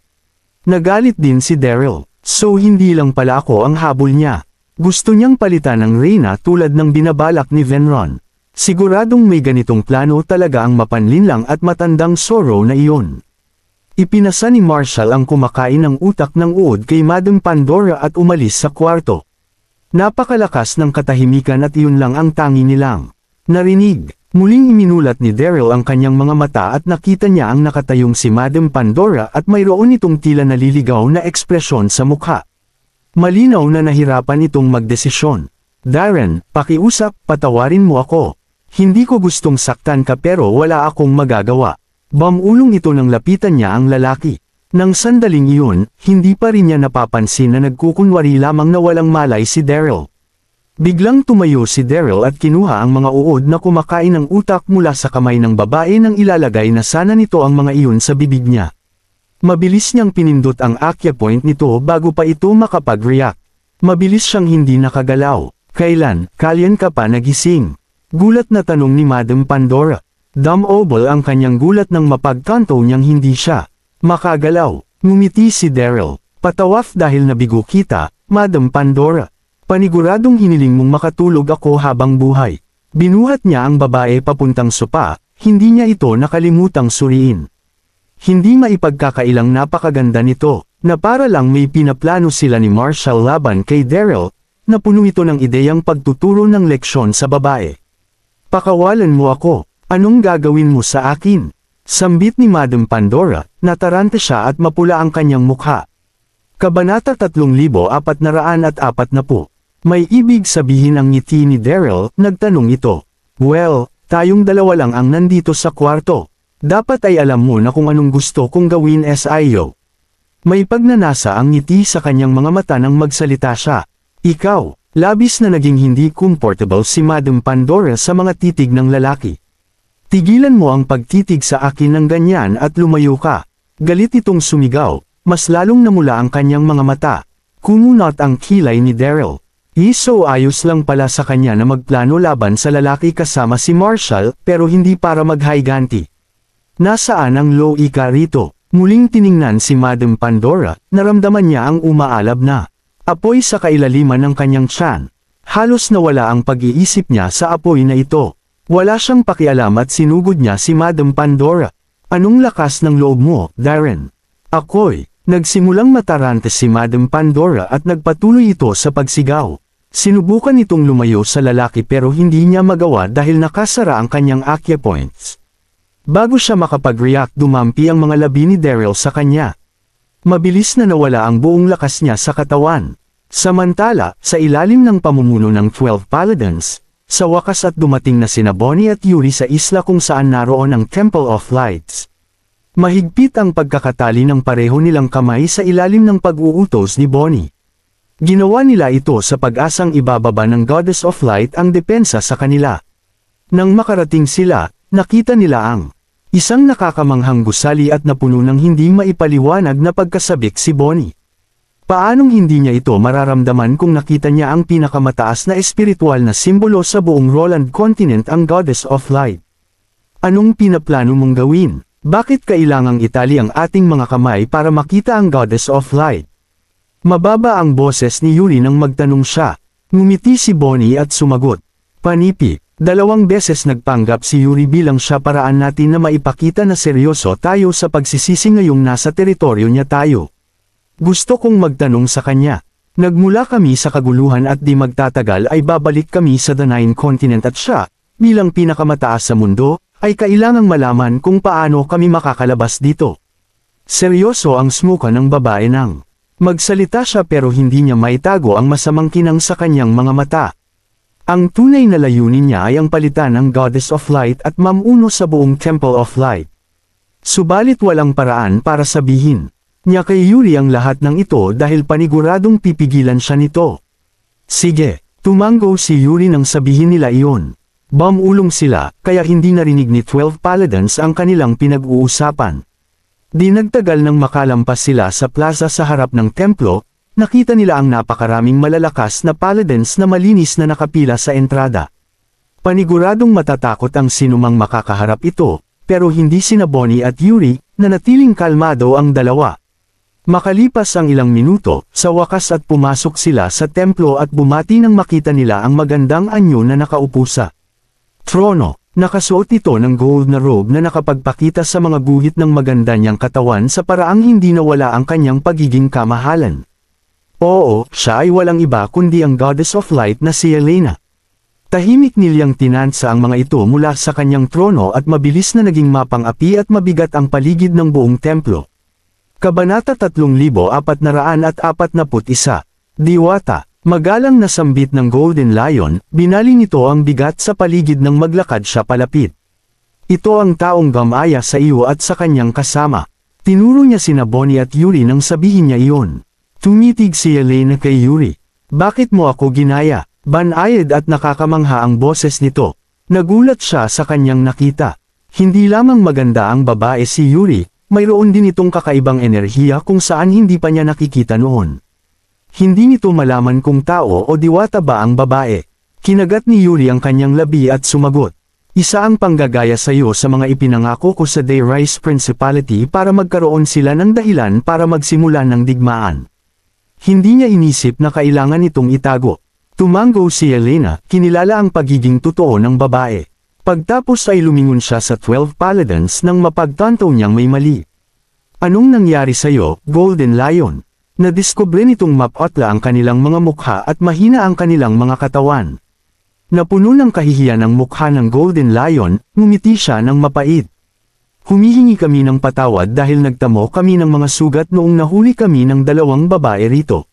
Nagalit din si Daryl, so hindi lang pala ako ang habol niya. Gusto niyang palitan ng reyna tulad ng binabalak ni Venron. Siguradong may ganitong plano talaga ang mapanlinlang at matandang Sorrow na iyon. Ipinasa ni Marshall ang kumakain ng utak ng uod kay Madam Pandora at umalis sa kwarto. Napakalakas ng katahimikan at iyon lang ang tangi nilang narinig. Muling iminulat ni Daryl ang kanyang mga mata at nakita niya ang nakatayong si Madam Pandora at mayroon itong tila naliligaw na ekspresyon sa mukha. Malinaw na nahirapan itong magdesisyon. Darren, pakiusap, patawarin mo ako. Hindi ko gustong saktan ka pero wala akong magagawa. Bamulong ito nang lapitan niya ang lalaki. Nang sandaling iyon, hindi pa rin niya napapansin na nagkukunwari lamang na walang malay si Daryl. Biglang tumayo si Daryl at kinuha ang mga uod na kumakain ng utak mula sa kamay ng babae nang ilalagay na sana nito ang mga iyon sa bibig niya. Mabilis niyang pinindot ang acupoint nito bago pa ito makapag-react. Mabilis siyang hindi nakagalaw. Kailan ka pa nagising? Gulat na tanong ni Madam Pandora. Dumb-oble ang kanyang gulat nang mapagtanto niyang hindi siya makagalaw. Ngumiti si Daryl. Patawaf dahil nabigo kita, Madam Pandora. Paniguradong hiniling mong makatulog ako habang buhay. Binuhat niya ang babae papuntang sopa, hindi niya ito nakalimutang suriin. Hindi maipagkakailang napakaganda nito, na para lang may pinaplano sila ni Marshall laban kay Daryl, na puno ito ng ideyang pagtuturo ng leksyon sa babae. Pakawalan mo ako, anong gagawin mo sa akin? Sambit ni Madam Pandora, natarante siya at mapula ang kanyang mukha. Kabanata 3440. May ibig sabihin ang ngiti ni Daryl, nagtanong ito. Well, tayong dalawa lang ang nandito sa kwarto. Dapat ay alam mo na kung anong gusto kong gawin SIO. May pagnanasa ang ngiti sa kanyang mga mata nang magsalita siya. Ikaw, labis na naging hindi comfortable si Madam Pandora sa mga titig ng lalaki. Tigilan mo ang pagtitig sa akin ng ganyan at lumayo ka. Galit itong sumigaw, mas lalong namula ang kanyang mga mata. Kumunot ang kilay ni Daryl. So ayos lang pala sa kanya na magplano laban sa lalaki kasama si Marshall pero hindi para maghiganti. Nasaan ang loika rito? Muling tiningnan si Madam Pandora, naramdaman niya ang umaalab na apoy sa kailaliman ng kanyang tiyan. Halos nawala ang pag-iisip niya sa apoy na ito. Wala siyang pakialam at sinugod niya si Madam Pandora. Anong lakas ng loob mo, Darren? Ako'y, nagsimulang matarante si Madam Pandora at nagpatuloy ito sa pagsigaw. Sinubukan itong lumayo sa lalaki pero hindi niya magawa dahil nakasara ang kanyang acupoints. Bago siya makapag-react dumampi ang mga labi ni Daryl sa kanya. Mabilis na nawala ang buong lakas niya sa katawan. Samantala, sa ilalim ng pamumuno ng 12 Paladins, sa wakas at dumating na sina Bonnie at Yuri sa isla kung saan naroon ang Temple of Lights. Mahigpit ang pagkakatali ng pareho nilang kamay sa ilalim ng pag-uutos ni Bonnie. Ginawa nila ito sa pag-asang ibababa ng Goddess of Light ang depensa sa kanila. Nang makarating sila, nakita nila ang isang nakakamanghang gusali at napuno ng hindi maipaliwanag na pagkasabik si Bonnie. Paanong hindi niya ito mararamdaman kung nakita niya ang pinakamataas na espiritual na simbolo sa buong Roland Continent, ang Goddess of Light? Anong pinaplano mong gawin? Bakit kailangang itali ang ating mga kamay para makita ang Goddess of Light? Mababa ang boses ni Yuri nang magtanong siya. Ngumiti si Bonnie at sumagot. Panipi, 2 beses nagpanggap si Yuri bilang siya paraan natin na maipakita na seryoso tayo sa pagsisisi ngayong nasa teritoryo niya tayo. Gusto kong magtanong sa kanya. Nagmula kami sa kaguluhan at di magtatagal ay babalik kami sa The Nine Continent at siya, bilang pinakamataas sa mundo, ay kailangang malaman kung paano kami makakalabas dito. Seryoso ang smuka ng babae nang magsalita siya pero hindi niya maitago ang masamang kinang sa kanyang mga mata. Ang tunay na layunin niya ay ang palitan ng Goddess of Light at mamuno sa buong Temple of Light. Subalit walang paraan para sabihin niya kay Yuri ang lahat ng ito dahil paniguradong pipigilan siya nito. Sige, tumango si Yuri nang sabihin nila iyon. Bumulong sila, kaya hindi narinig ni 12 Paladins ang kanilang pinag-uusapan. Di nagtagal nang makalampas sila sa plaza sa harap ng templo, nakita nila ang napakaraming malalakas na Paladins na malinis na nakapila sa entrada. Paniguradong matatakot ang sinumang makakaharap ito, pero hindi sina Bonnie at Yuri, na natiling kalmado ang dalawa. Makalipas ang ilang minuto, sa wakas at pumasok sila sa templo at bumati nang makita nila ang magandang anyo na nakaupo sa trono. Nakasuot ito ng gold na robe na nakapagpakita sa mga guhit ng maganda niyang katawan sa paraang hindi nawala ang kanyang pagiging kamahalan. Oo, siya ay walang iba kundi ang Goddess of Light na si Elena. Tahimik nilyang tinansa ang mga ito mula sa kanyang trono at mabilis na naging mapang-api at mabigat ang paligid ng buong templo. Kabanata 3441. Diwata. Magalang na sambit ng Golden Lion, binali nito ang bigat sa paligid ng maglakad siya palapit. Ito ang taong gamaya sa iyo at sa kanyang kasama. Tinuro niya sina Bonnie at Yuri nang sabihin niya iyon. Tumitig si Elena kay Yuri. Bakit mo ako ginaya? Banayad at nakakamangha ang boses nito. Nagulat siya sa kanyang nakita. Hindi lamang maganda ang babae si Yuri, mayroon din itong kakaibang enerhiya kung saan hindi pa niya nakikita noon. Hindi nito malaman kung tao o diwata ba ang babae. Kinagat ni Yuri ang kanyang labi at sumagot. Isa ang panggagaya sa iyo sa mga ipinangako ko sa Dayrise Principality para magkaroon sila ng dahilan para magsimula ng digmaan. Hindi niya inisip na kailangan itong itago. Tumango si Elena, kinilala ang pagiging totoo ng babae. Pagtapos ay lumingon siya sa 12 Paladins nang mapagtanto niyang may mali. Anong nangyari sa iyo, Golden Lion? Nadiskubre nitong mapotla ang kanilang mga mukha at mahina ang kanilang mga katawan. Napuno ng kahihiyan ang mukha ng Golden Lion, ngumiti siya ng mapait. Humihingi kami ng patawad dahil nagtamo kami ng mga sugat noong nahuli kami ng 2 babae rito.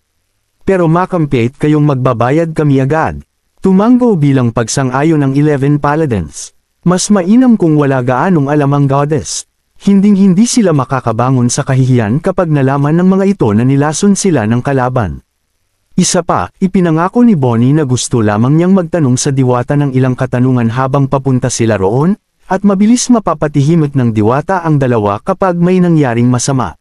Pero makampait kayong magbabayad kami agad. Tumango bilang pagsang-ayon ng 11 Paladins. Mas mainam kung wala gaanong alam ang Goddess. Hinding-hindi sila makakabangon sa kahihiyan kapag nalaman ng mga ito na nilason sila ng kalaban. Isa pa, ipinangako ni Bonnie na gusto lamang niyang magtanong sa diwata ng ilang katanungan habang papunta sila roon, at mabilis mapapatihimik ng diwata ang dalawa kapag may nangyaring masama.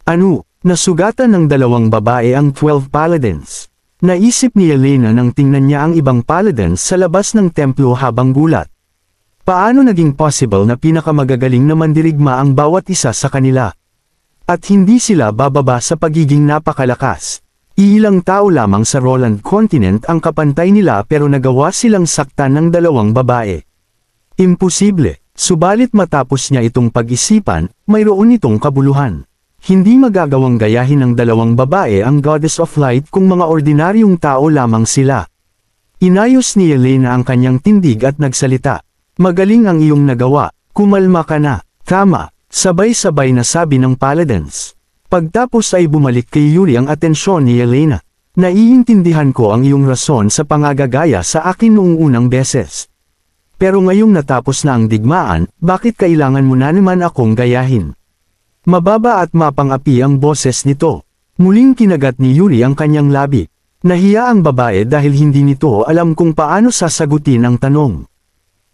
Ano, nasugatan ng dalawang babae ang 12 paladins. Naisip ni Yelena nang tingnan niya ang ibang paladins sa labas ng templo habang gulat. Paano naging possible na pinakamagagaling na mandirigma ang bawat isa sa kanila? At hindi sila bababa sa pagiging napakalakas. Ilang tao lamang sa Roland Continent ang kapantay nila pero nagawa silang saktan ng dalawang babae. Imposible, subalit matapos niya itong pag-isipan, mayroon itong kabuluhan. Hindi magagawang gayahin ng dalawang babae ang Goddess of Light kung mga ordinaryong tao lamang sila. Inayos ni Yelena ang kanyang tindig at nagsalita. Magaling ang iyong nagawa, kumalma ka na. Tama, sabay-sabay na sabi ng paladins. Pagtapos ay bumalik kay Yuri ang atensyon ni Yelena. Naiintindihan ko ang iyong rason sa pangagagaya sa akin noong unang beses. Pero ngayong natapos na ang digmaan, bakit kailangan mo na naman akong gayahin? Mababa at mapang-api ang boses nito. Muling kinagat ni Yuri ang kanyang labi. Nahiya ang babae dahil hindi nito alam kung paano sasagutin ang tanong.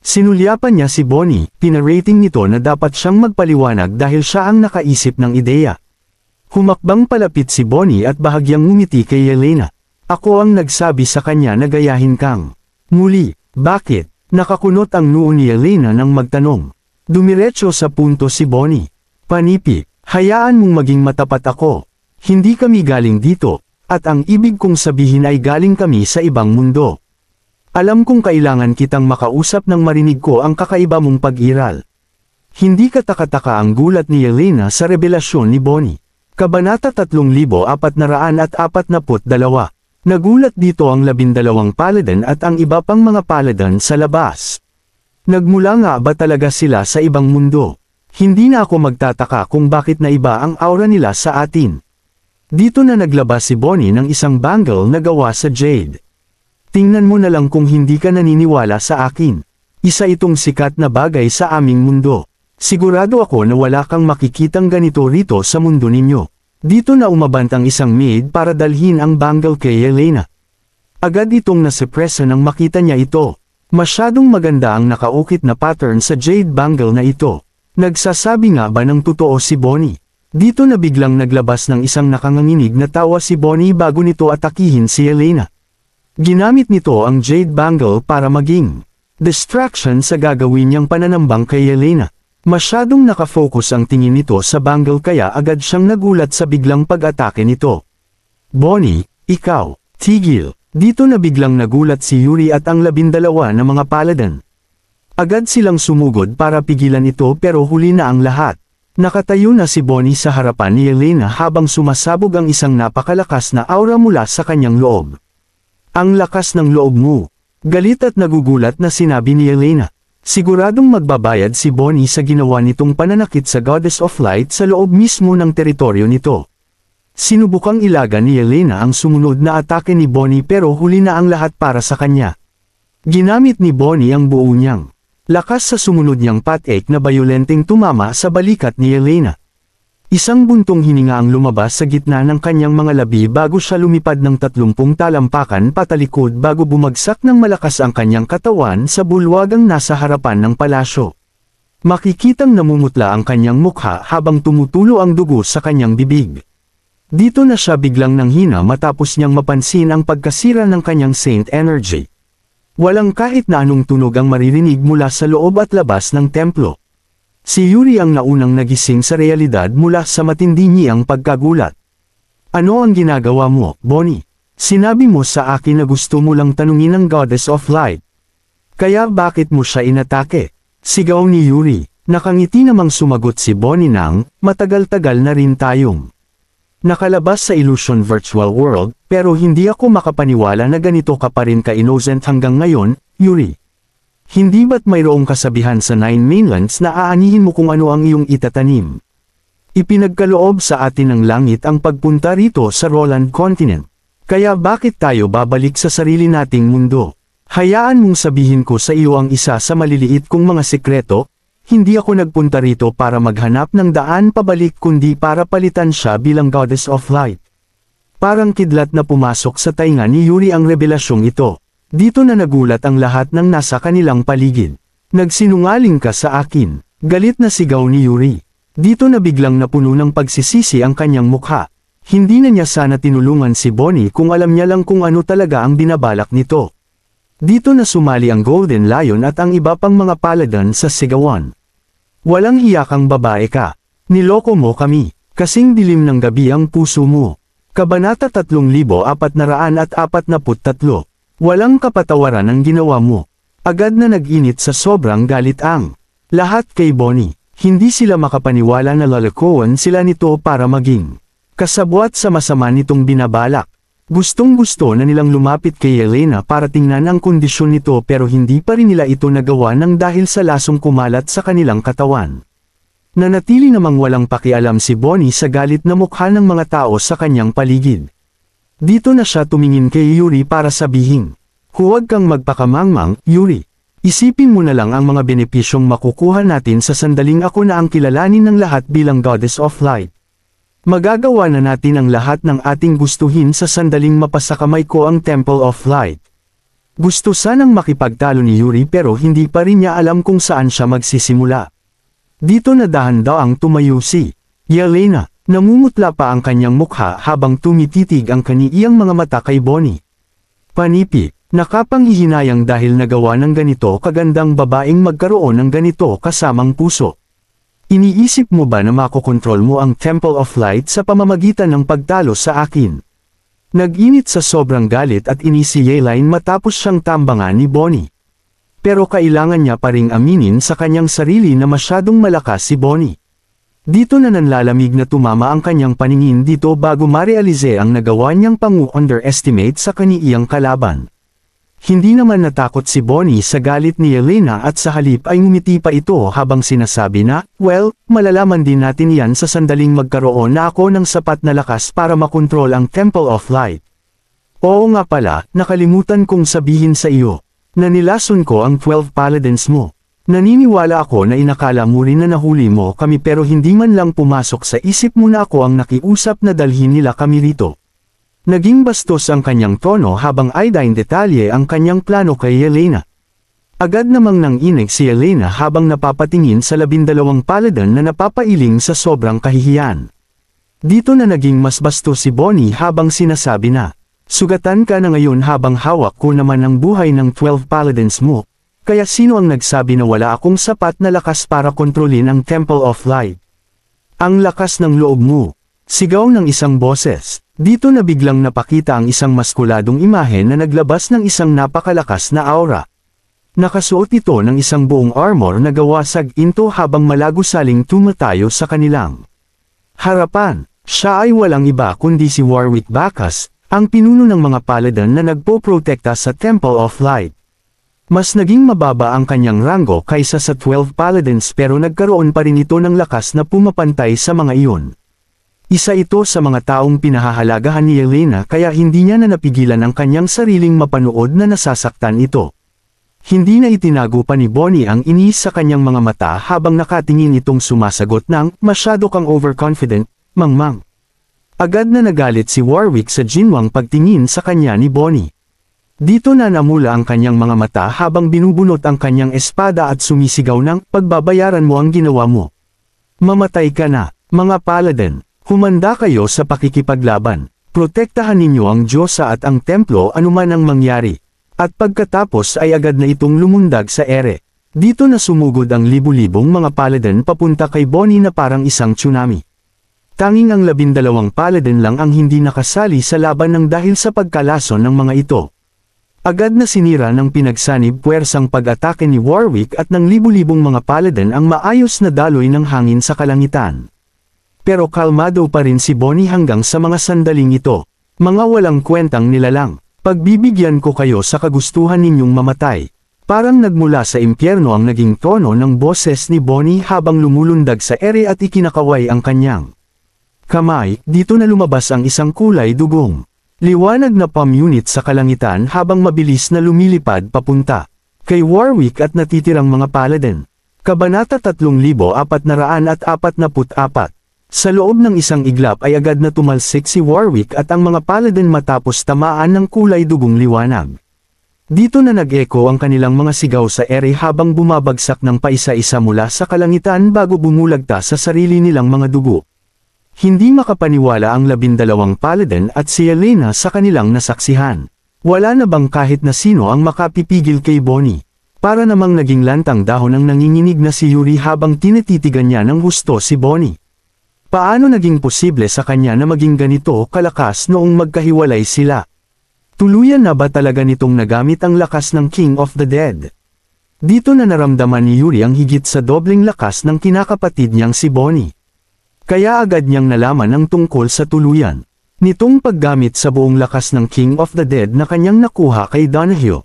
Sinulyapan niya si Bonnie, pinarating nito na dapat siyang magpaliwanag dahil siya ang nakaisip ng ideya. Humakbang palapit si Bonnie at bahagyang ngumiti kay Yelena. Ako ang nagsabi sa kanya na gayahin kang. Muli, bakit? Nakakunot ang noo ni Yelena nang magtanong. Dumiretso sa punto si Bonnie. Panipi, hayaan mong maging matapat ako. Hindi kami galing dito, at ang ibig kong sabihin ay galing kami sa ibang mundo. Alam kong kailangan kitang makausap nang marinig ko ang kakaiba mong pag-iral. Hindi katakataka ang gulat ni Yelena sa revelasyon ni Bonnie. Kabanata 3442. Nagulat dito ang 12 paladin at ang iba pang mga paladin sa labas. Nagmula nga ba talaga sila sa ibang mundo? Hindi na ako magtataka kung bakit naiba ang aura nila sa atin. Dito na naglabas si Bonnie ng isang bangle na gawa sa jade. Tingnan mo na lang kung hindi ka naniniwala sa akin. Isa itong sikat na bagay sa aming mundo. Sigurado ako na wala kang makikitang ganito rito sa mundo ninyo. Dito na umabant ang isang maid para dalhin ang bangle kay Yelena. Agad itong nasepresa nang makita niya ito. Masyadong maganda ang nakaukit na pattern sa jade bangle na ito. Nagsasabi nga ba ng totoo si Bonnie? Dito na biglang naglabas ng isang nakanganginig na tawa si Bonnie bago nito atakihin si Yelena. Ginamit nito ang jade bangle para maging distraction sa gagawin niyang pananambang kay Yelena. Masyadong nakafocus ang tingin nito sa bangle kaya agad siyang nagulat sa biglang pag-atake nito. Bonnie, ikaw, tigil. Dito na biglang nagulat si Yuri at ang 12 na mga paladin. Agad silang sumugod para pigilan ito pero huli na ang lahat. Nakatayo na si Bonnie sa harapan ni Yelena habang sumasabog ang isang napakalakas na aura mula sa kanyang loob. Ang lakas ng loob mo. Galit at nagugulat na sinabi ni Yelena. Siguradong magbabayad si Bonnie sa ginawa nitong pananakit sa Goddess of Light sa loob mismo ng teritoryo nito. Sinubukang ilaga ni Yelena ang sumunod na atake ni Bonnie pero huli na ang lahat para sa kanya. Ginamit ni Bonnie ang buo niyang lakas sa sumunod niyang patek na bayolenteng tumama sa balikat ni Yelena. Isang buntong hininga ang lumabas sa gitna ng kanyang mga labi bago siya lumipad ng 30 talampakan patalikod bago bumagsak ng malakas ang kanyang katawan sa bulwagang nasa harapan ng palasyo. Makikitang namumutla ang kanyang mukha habang tumutulo ang dugo sa kanyang bibig. Dito na siya biglang nanghina matapos niyang mapansin ang pagkasira ng kanyang Saint Energy. Walang kahit na anong tunog ang maririnig mula sa loob at labas ng templo. Si Yuri ang naunang nagising sa realidad mula sa matindi niyang pagkagulat. Ano ang ginagawa mo, Bonnie? Sinabi mo sa akin na gusto mo lang tanungin ang Goddess of Light. Kaya bakit mo siya inatake? Sigaw ni Yuri. Nakangiti namang sumagot si Bonnie nang, matagal-tagal na rin tayong nakalabas sa Illusion Virtual World, pero hindi ako makapaniwala na ganito ka pa rin ka-innocent hanggang ngayon, Yuri. Hindi ba't mayroong kasabihan sa 9 mainlands na aanihin mo kung ano ang iyong itatanim? Ipinagkaloob sa atin ng langit ang pagpunta rito sa Roland Continent. Kaya bakit tayo babalik sa sarili nating mundo? Hayaan mong sabihin ko sa iyo ang isa sa maliliit kong mga sekreto, hindi ako nagpunta rito para maghanap ng daan pabalik kundi para palitan siya bilang Goddess of Light. Parang kidlat na pumasok sa tainga ni Yuri ang revelasyong ito. Dito na nagulat ang lahat ng nasa kanilang paligid. Nagsinungaling ka sa akin. Galit na sigaw ni Yuri. Dito na biglang napuno ng pagsisisi ang kanyang mukha. Hindi na niya sana tinulungan si Bonnie kung alam niya lang kung ano talaga ang binabalak nito. Dito na sumali ang Golden Lion at ang iba pang mga paladin sa sigawan. Walang hiya kang babae ka. Niloko mo kami. Kasing dilim ng gabi ang puso mo. Kabanata 3443. Walang kapatawaran ang ginawa mo. Agad na nag-init sa sobrang galit ang lahat kay Bonnie. Hindi sila makapaniwala na lalakoan sila nito para maging kasabwat sa masama nitong binabalak. Gustong-gusto na nilang lumapit kay Yelena para tingnan ang kondisyon nito pero hindi pa rin nila ito nagawa nang dahil sa lasong kumalat sa kanilang katawan. Nanatili namang walang pakialam si Bonnie sa galit na mukha ng mga tao sa kanyang paligid. Dito na siya tumingin kay Yuri para sabihin, "Huwag kang magpakamangmang, Yuri. Isipin mo na lang ang mga benepisyong makukuha natin sa sandaling ako na ang kilalanin ng lahat bilang Goddess of Light. Magagawa na natin ang lahat ng ating gustuhin sa sandaling mapasakamay ko ang Temple of Light." Gusto sanang makipagtalo ni Yuri pero hindi pa rin niya alam kung saan siya magsisimula. Dito na dahan-daang tumayo si Yelena. Namumutla pa ang kanyang mukha habang tumititig ang kaniyang mga mata kay Bonnie. Panipi, nakapanghihinayang dahil nagawa ng ganito kagandang babaeng magkaroon ng ganito kasamang puso. Iniisip mo ba na makokontrol mo ang Temple of Light sa pamamagitan ng pagtalo sa akin? Nag-init sa sobrang galit at inis si Yeline matapos siyang tambangan ni Bonnie. Pero kailangan niya pa ring aminin sa kanyang sarili na masyadong malakas si Bonnie. Dito na nanlalamig na tumama ang kanyang paningin dito bago marealize ang nagawa niyang pangu-underestimate sa kaniyang kalaban. Hindi naman natakot si Bonnie sa galit ni Yelena at sa halip ay ngumiti pa ito habang sinasabi na, "Well, malalaman din natin yan sa sandaling magkaroon na ako ng sapat na lakas para makontrol ang Temple of Light." Oo nga pala, nakalimutan kong sabihin sa iyo, na nilason ko ang 12 paladins mo. Naniniwala ako na inakala mo rin na nahuli mo kami pero hindi man lang pumasok sa isip mo na ako ang nakiusap na dalhin nila kami rito. Naging bastos ang kanyang tono habang aydain detalye ang kanyang plano kay Yelena. Agad namang nanginig si Yelena habang napapatingin sa 12 paladin na napapailing sa sobrang kahihiyan. Dito na naging mas bastos si Bonnie habang sinasabi na, "Sugatan ka na ngayon habang hawak ko naman ang buhay ng 12 paladins mo. Kaya sino ang nagsabi na wala akong sapat na lakas para kontrolin ang Temple of Light? Ang lakas ng loob mo." Sigaw ng isang boses. Dito na biglang napakita ang isang maskuladong imahe na naglabas ng isang napakalakas na aura. Nakasuot ito ng isang buong armor na gawa sa ginto habang malagusaling tumatayo sa kanilang harapan. Siya ay walang iba kundi si Warwick Bacchus, ang pinuno ng mga paladin na nagpoprotekta sa Temple of Light. Mas naging mababa ang kanyang ranggo kaysa sa 12 paladins pero nagkaroon pa rin ito ng lakas na pumapantay sa mga iyon. Isa ito sa mga taong pinahahalagahan ni Yelena kaya hindi niya na napigilan ang kanyang sariling mapanood na nasasaktan ito. Hindi na itinago pa ni Bonnie ang inis sa kanyang mga mata habang nakatingin itong sumasagot ng, "Masyado kang overconfident, mangmang." Agad na nagalit si Warwick sa ginwang pagtingin sa kanya ni Bonnie. Dito na namula ang kanyang mga mata habang binubunot ang kanyang espada at sumisigaw ng, "Pagbabayaran mo ang ginawa mo. Mamatay ka na, mga paladin. Humanda kayo sa pakikipaglaban. Protektahan ninyo ang Diyosa at ang templo anuman ang mangyari." At pagkatapos ay agad na itong lumundag sa ere. Dito na sumugod ang libu-libong mga paladin papunta kay Bonnie na parang isang tsunami. Tanging ang 12 paladin lang ang hindi nakasali sa laban ng dahil sa pagkalason ng mga ito. Agad na sinira ng pinagsanib puwersang pag-atake ni Warwick at ng libu-libong mga paladin ang maayos na daloy ng hangin sa kalangitan. Pero kalmado pa rin si Bonnie hanggang sa mga sandaling ito. "Mga walang kwentang nilalang, pagbibigyan ko kayo sa kagustuhan ninyong mamatay." Parang nagmula sa impyerno ang naging tono ng boses ni Bonnie habang lumulundag sa ere at ikinakaway ang kanyang kamay. Dito na lumabas ang isang kulay dugong liwanag na palm unit sa kalangitan habang mabilis na lumilipad papunta kay Warwick at natitirang mga paladin. Kabanata 3444. Sa loob ng isang iglap ay agad na tumalsik si Warwick at ang mga paladin matapos tamaan ng kulay dugong liwanag. Dito na nag-echo ang kanilang mga sigaw sa ere habang bumabagsak ng paisa-isa mula sa kalangitan bago bumulagta sa sarili nilang mga dugo. Hindi makapaniwala ang 12 paladin at si Yelena sa kanilang nasaksihan. Wala na bang kahit na sino ang makapipigil kay Bonnie? Para namang naging lantang dahon ang nanginginig na si Yuri habang tinititigan niya ng gusto si Bonnie. Paano naging posible sa kanya na maging ganito kalakas noong magkahiwalay sila? Tuluyan na ba talaga nitong nagamit ang lakas ng King of the Dead? Dito na naramdaman ni Yuri ang higit sa dobling lakas ng kinakapatid niyang si Bonnie. Kaya agad niyang nalaman ang tungkol sa tuluyan nitong paggamit sa buong lakas ng King of the Dead na kanyang nakuha kay Donahue.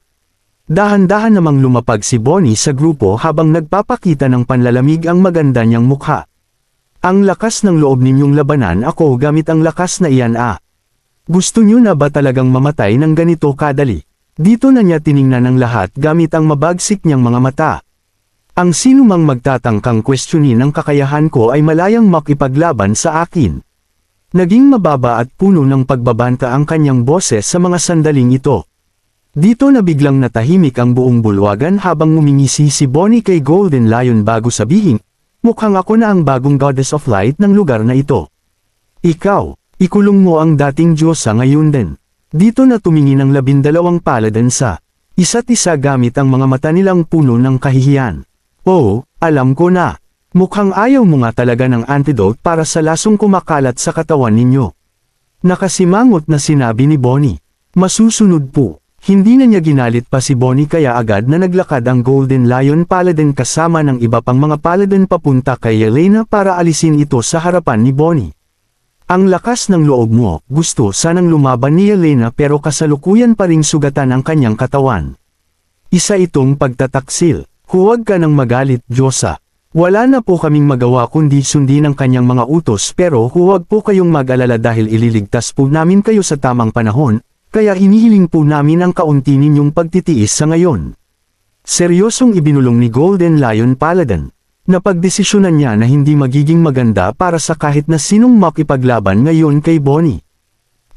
Dahan-dahan namang lumapag si Bonnie sa grupo habang nagpapakita ng panlalamig ang maganda niyang mukha. Ang lakas ng loob ninyong labanan ako gamit ang lakas na iyan Gusto niyo na ba talagang mamatay ng ganito kadali? Dito na niya tiningnan ang lahat gamit ang mabagsik niyang mga mata. Ang sinumang magtatangkang questionin ang kakayahan ko ay malayang makipaglaban sa akin. Naging mababa at puno ng pagbabanta ang kanyang boses sa mga sandaling ito. Dito na biglang natahimik ang buong bulwagan habang ngumingisi si Bonnie kay Golden Lion bago sabihin, mukhang ako na ang bagong Goddess of Light ng lugar na ito. Ikaw, ikulong mo ang dating Diyosa ngayon din. Dito na tumingin ang 12 paladin sa isa't isa gamit ang mga mata nilang puno ng kahihiyan. Oh, alam ko na. Mukhang ayaw mo nga talaga ng antidote para sa lasong kumakalat sa katawan ninyo. Nakasimangot na sinabi ni Bonnie. Masusunod po. Hindi na niya ginalit pa si Bonnie kaya agad na naglakad ang Golden Lion Paladin kasama ng iba pang mga paladin papunta kay Yelena para alisin ito sa harapan ni Bonnie. Ang lakas ng loob mo, gusto sanang lumaban ni Yelena pero kasalukuyan pa ring sugatan ang kanyang katawan. Isa itong pagtataksil. Huwag ka nang magalit, Diyosa. Wala na po kaming magawa kundi sundin ang kanyang mga utos pero huwag po kayong mag-alala dahil ililigtas po namin kayo sa tamang panahon, kaya hinihiling po namin ang kaunti ninyong pagtitiis sa ngayon. Seryosong ibinulong ni Golden Lion Paladin. Napagdesisyonan niya na hindi magiging maganda para sa kahit na sinong makipaglaban ngayon kay Bonnie.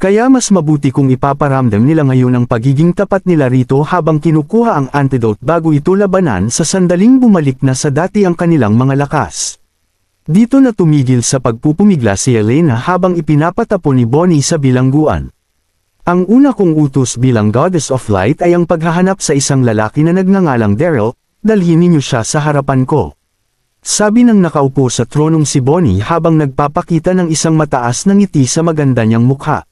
Kaya mas mabuti kung ipaparamdam nila ngayon ang pagiging tapat nila rito habang kinukuha ang antidote bago ito labanan sa sandaling bumalik na sa dati ang kanilang mga lakas. Dito na tumigil sa pagpupumigla si Yelena habang ipinapatapon ni Bonnie sa bilangguan. Ang una kong utos bilang Goddess of Light ay ang paghahanap sa isang lalaki na nagngangalang Daryl, dalhin ninyo siya sa harapan ko. Sabi ng nakaupo sa tronong si Bonnie habang nagpapakita ng isang mataas na ngiti sa maganda niyang mukha.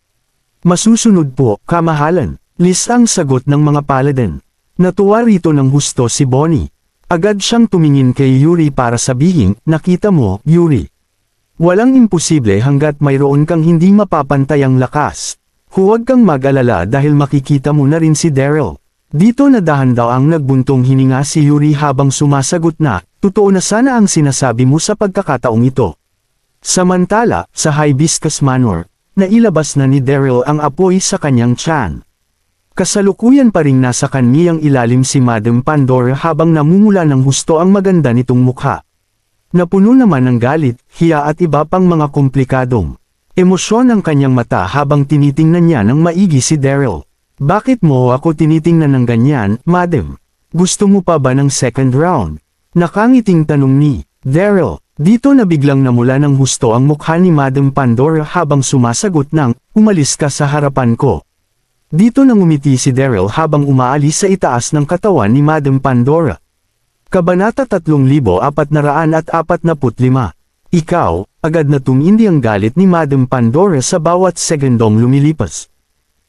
Masusunod po, kamahalan, Liz ang sagot ng mga paladin. Natuwa rito ng husto si Bonnie. Agad siyang tumingin kay Yuri para sabihin, nakita mo, Yuri. Walang imposible hanggat mayroon kang hindi mapapantayang lakas. Huwag kang mag-alala dahil makikita mo na rin si Daryl. Dito na dahan daw ang nagbuntong hininga si Yuri habang sumasagot na, totoo na sana ang sinasabi mo sa pagkakataong ito. Samantala, sa Hibiscus Manor, nailabas na ni Daryl ang apoy sa kanyang tiyan. Kasalukuyan pa ring nasa kaniyang ilalim si Madam Pandora habang namumula ng husto ang maganda nitong mukha. Napuno naman ng galit, hiya at iba pang mga komplikadong emosyon ang kanyang mata habang tinitingnan niya ng maigi si Daryl. Bakit mo ako tinitingnan ng ganyan, Madam? Gusto mo pa ba ng second round? Nakangiting tanong ni Daryl. Dito na biglang namula ng husto ang mukha ni Madam Pandora habang sumasagot ng, umalis ka sa harapan ko. Dito na ngumiti si Daryl habang umaalis sa itaas ng katawan ni Madam Pandora. Kabanata 3445. Ikaw, agad na tumindi ang galit ni Madam Pandora sa bawat segundong lumilipas.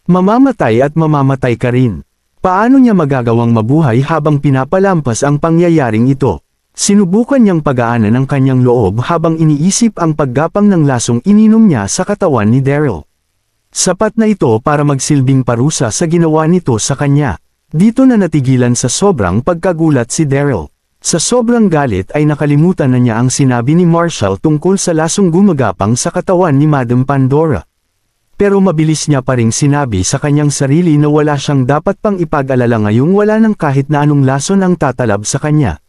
Mamamatay at mamamatay ka rin. Paano niya magagawang mabuhay habang pinapalampas ang pangyayaring ito? Sinubukan niyang pagaanan ang kanyang loob habang iniisip ang paggapang ng lasong ininom niya sa katawan ni Daryl. Sapat na ito para magsilbing parusa sa ginawa nito sa kanya. Dito na natigilan sa sobrang pagkagulat si Daryl. Sa sobrang galit ay nakalimutan na niya ang sinabi ni Marshall tungkol sa lasong gumagapang sa katawan ni Madam Pandora. Pero mabilis niya pa ring sinabi sa kanyang sarili na wala siyang dapat pang ipag-alala ngayong wala nang kahit na anong lason ang tatalab sa kanya.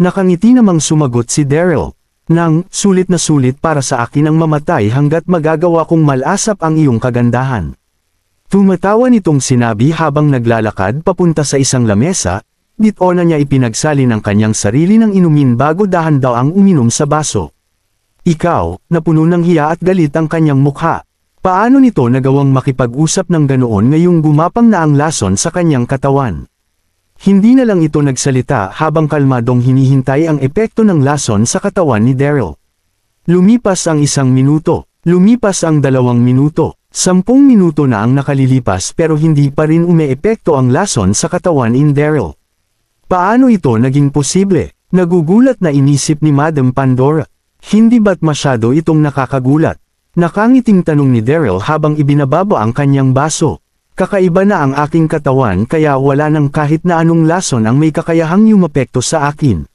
Nakangiti namang sumagot si Daryl. Sulit na sulit para sa akin ang mamatay hanggat magagawa kong malasap ang iyong kagandahan. Tumatawa nitong sinabi habang naglalakad papunta sa isang lamesa, dito na niya ipinagsali ng kanyang sarili ng inumin bago dahan daw ang uminom sa baso. Ikaw, napuno ng hiya at galit ang kanyang mukha. Paano nito nagawang makipag-usap ng ganoon ngayong gumapang na ang lason sa kanyang katawan? Hindi na lang ito nagsalita habang kalmadong hinihintay ang epekto ng lason sa katawan ni Daryl. Lumipas ang 1 minuto, lumipas ang 2 minuto, 10 minuto na ang nakalilipas pero hindi pa rin umeepekto ang lason sa katawan ni Daryl. Paano ito naging posible? Nagugulat na inisip ni Madam Pandora. Hindi ba't masyado itong nakakagulat? Nakangiting tanong ni Daryl habang ibinababa ang kanyang baso. Kakaiba na ang aking katawan kaya wala nang kahit na anong lason ang may kakayahang yumapekto sa akin.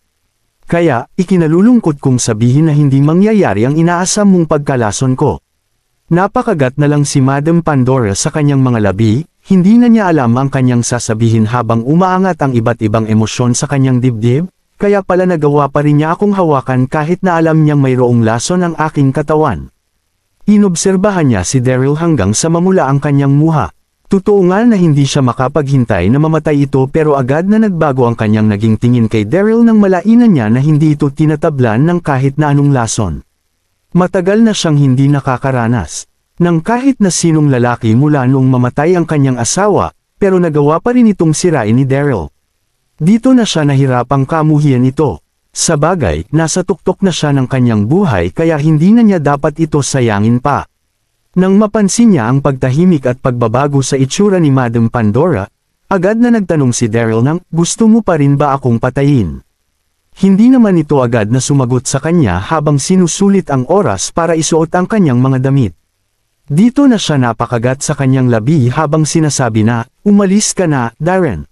Kaya, ikinalulungkot kong sabihin na hindi mangyayari ang inaasam mong pagkalason ko. Napakagat na lang si Madam Pandora sa kanyang mga labi, hindi na niya alam ang kanyang sasabihin habang umaangat ang iba't ibang emosyon sa kanyang dibdib, kaya pala nagawa pa rin niya akong hawakan kahit na alam niyang mayroong lason ang aking katawan. Inobserbahan niya si Daryl hanggang sa mamula ang kanyang muha. Totoo nga na hindi siya makapaghintay na mamatay ito pero agad na nagbago ang kanyang naging tingin kay Daryl nang malainan niya na hindi ito tinatablan ng kahit na anong lason. Matagal na siyang hindi nakakaranas ng kahit na sinong lalaki mula noong mamatay ang kanyang asawa, pero nagawa pa rin itong sirain ni Daryl. Dito na siya nahirapang kamuhian ito. Sa bagay, nasa tuktok na siya ng kanyang buhay kaya hindi na niya dapat ito sayangin pa. Nang mapansin niya ang pagtahimik at pagbabago sa itsura ni Madam Pandora, agad na nagtanong si Daryl ng, gusto mo pa rin ba akong patayin? Hindi naman ito agad na sumagot sa kanya habang sinusulit ang oras para isuot ang kanyang mga damit. Dito na siya napakagat sa kanyang labi habang sinasabi na, umalis ka na, Darren.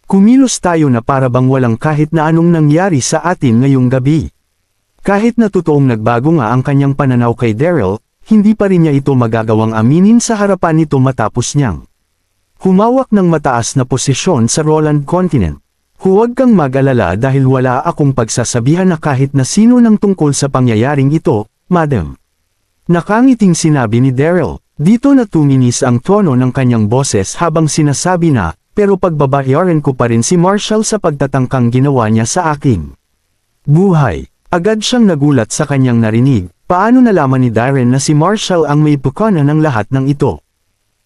Kumilos tayo na para bang walang kahit na anong nangyari sa atin ngayong gabi. Kahit na totoong nagbago nga ang kanyang pananaw kay Daryl, hindi pa rin niya ito magagawang aminin sa harapan nito matapos niyang humawak ng mataas na posisyon sa Roland Continent. Huwag kang mag-alala dahil wala akong pagsasabihan na kahit na sino ng tungkol sa pangyayaring ito, Madam. Nakangiting sinabi ni Daryl. Dito na tuminis ang tono ng kanyang boses habang sinasabi na, pero pagbabayaran ko pa rin si Marshall sa pagtatangkang ginawa niya sa aking buhay. Agad siyang nagulat sa kanyang narinig. Paano nalaman ni Darren na si Marshall ang may pukana ng lahat ng ito?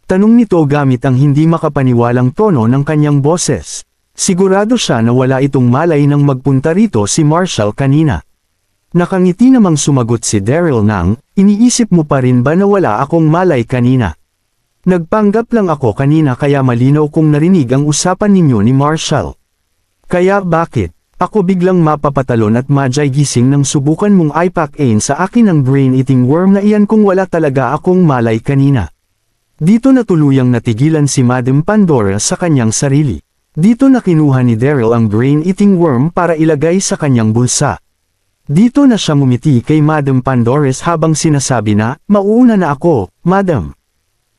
Tanong nito gamit ang hindi makapaniwalang tono ng kanyang boses. Sigurado siya na wala itong malay nang magpunta rito si Marshall kanina. Nakangiti namang sumagot si Daryl nang, iniisip mo pa rin ba na wala akong malay kanina? Nagpanggap lang ako kanina kaya malinaw kong narinig ang usapan ninyo ni Marshall. Kaya bakit? Ako biglang mapapatalon at majay gising nang subukan mong ipack-in sa akin ang brain-eating worm na iyan kung wala talaga akong malay kanina. Dito na tuluyang natigilan si Madam Pandora sa kanyang sarili. Dito na kinuha ni Daryl ang brain-eating worm para ilagay sa kanyang bulsa. Dito na siya ngumiti kay Madam Pandora habang sinasabi na, mauuna na ako, Madam.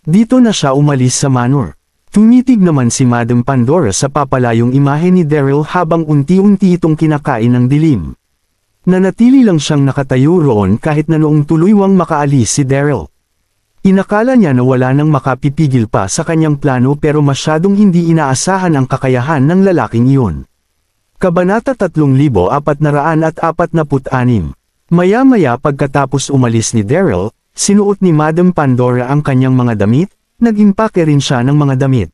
Dito na siya umalis sa manor. Tumitig naman si Madam Pandora sa papalayong imahe ni Daryl habang unti-unti itong kinakain ng dilim. Nanatili lang siyang nakatayo roon kahit na noong tuluywang makaalis si Daryl. Inakala niya na wala nang makapipigil pa sa kanyang plano pero masyadong hindi inaasahan ang kakayahan ng lalaking iyon. Kabanata 3446. Maya-maya pagkatapos umalis ni Daryl, sinuot ni Madam Pandora ang kanyang mga damit. Nag-impake rin siya ng mga damit.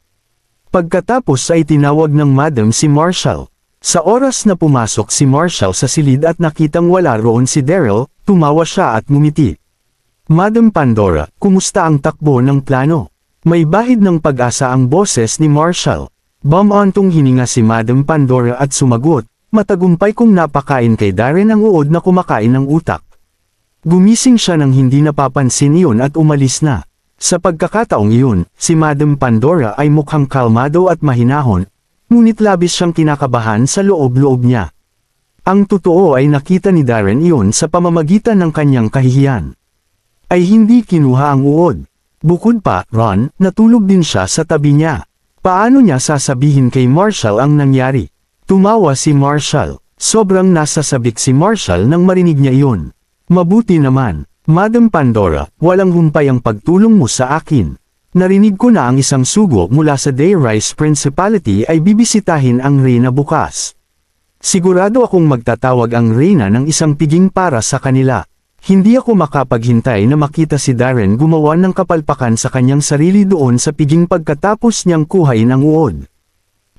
Pagkatapos ay tinawag ng Madam si Marshall. Sa oras na pumasok si Marshall sa silid at nakitang wala roon si Daryl, tumawa siya at ngumiti. Madam Pandora, kumusta ang takbo ng plano? May bahid ng pag-asa ang boses ni Marshall. Bumantong hininga si Madam Pandora at sumagot, matagumpay kong napakain kay Darren ang uod na kumakain ng utak. Gumising siya nang hindi napapansin iyon at umalis na. Sa pagkakataong iyon, si Madam Pandora ay mukhang kalmado at mahinahon, ngunit labis siyang kinakabahan sa loob-loob niya. Ang totoo ay nakita ni Darren iyon sa pamamagitan ng kanyang kahihiyan. Ay hindi kinuha ang uod. Bukod pa, Ron, natulog din siya sa tabi niya. Paano niya sasabihin kay Marshall ang nangyari? Tumawa si Marshall. Sobrang nasasabik si Marshall nang marinig niya iyon. Mabuti naman. Madam Pandora, walang humpay ang pagtulong mo sa akin. Narinig ko na ang isang sugo mula sa Dayrise Principality ay bibisitahin ang reyna bukas. Sigurado akong magtatawag ang reyna ng isang piging para sa kanila. Hindi ako makapaghintay na makita si Darren gumawa ng kapalpakan sa kanyang sarili doon sa piging pagkatapos niyang kuhain ang uod.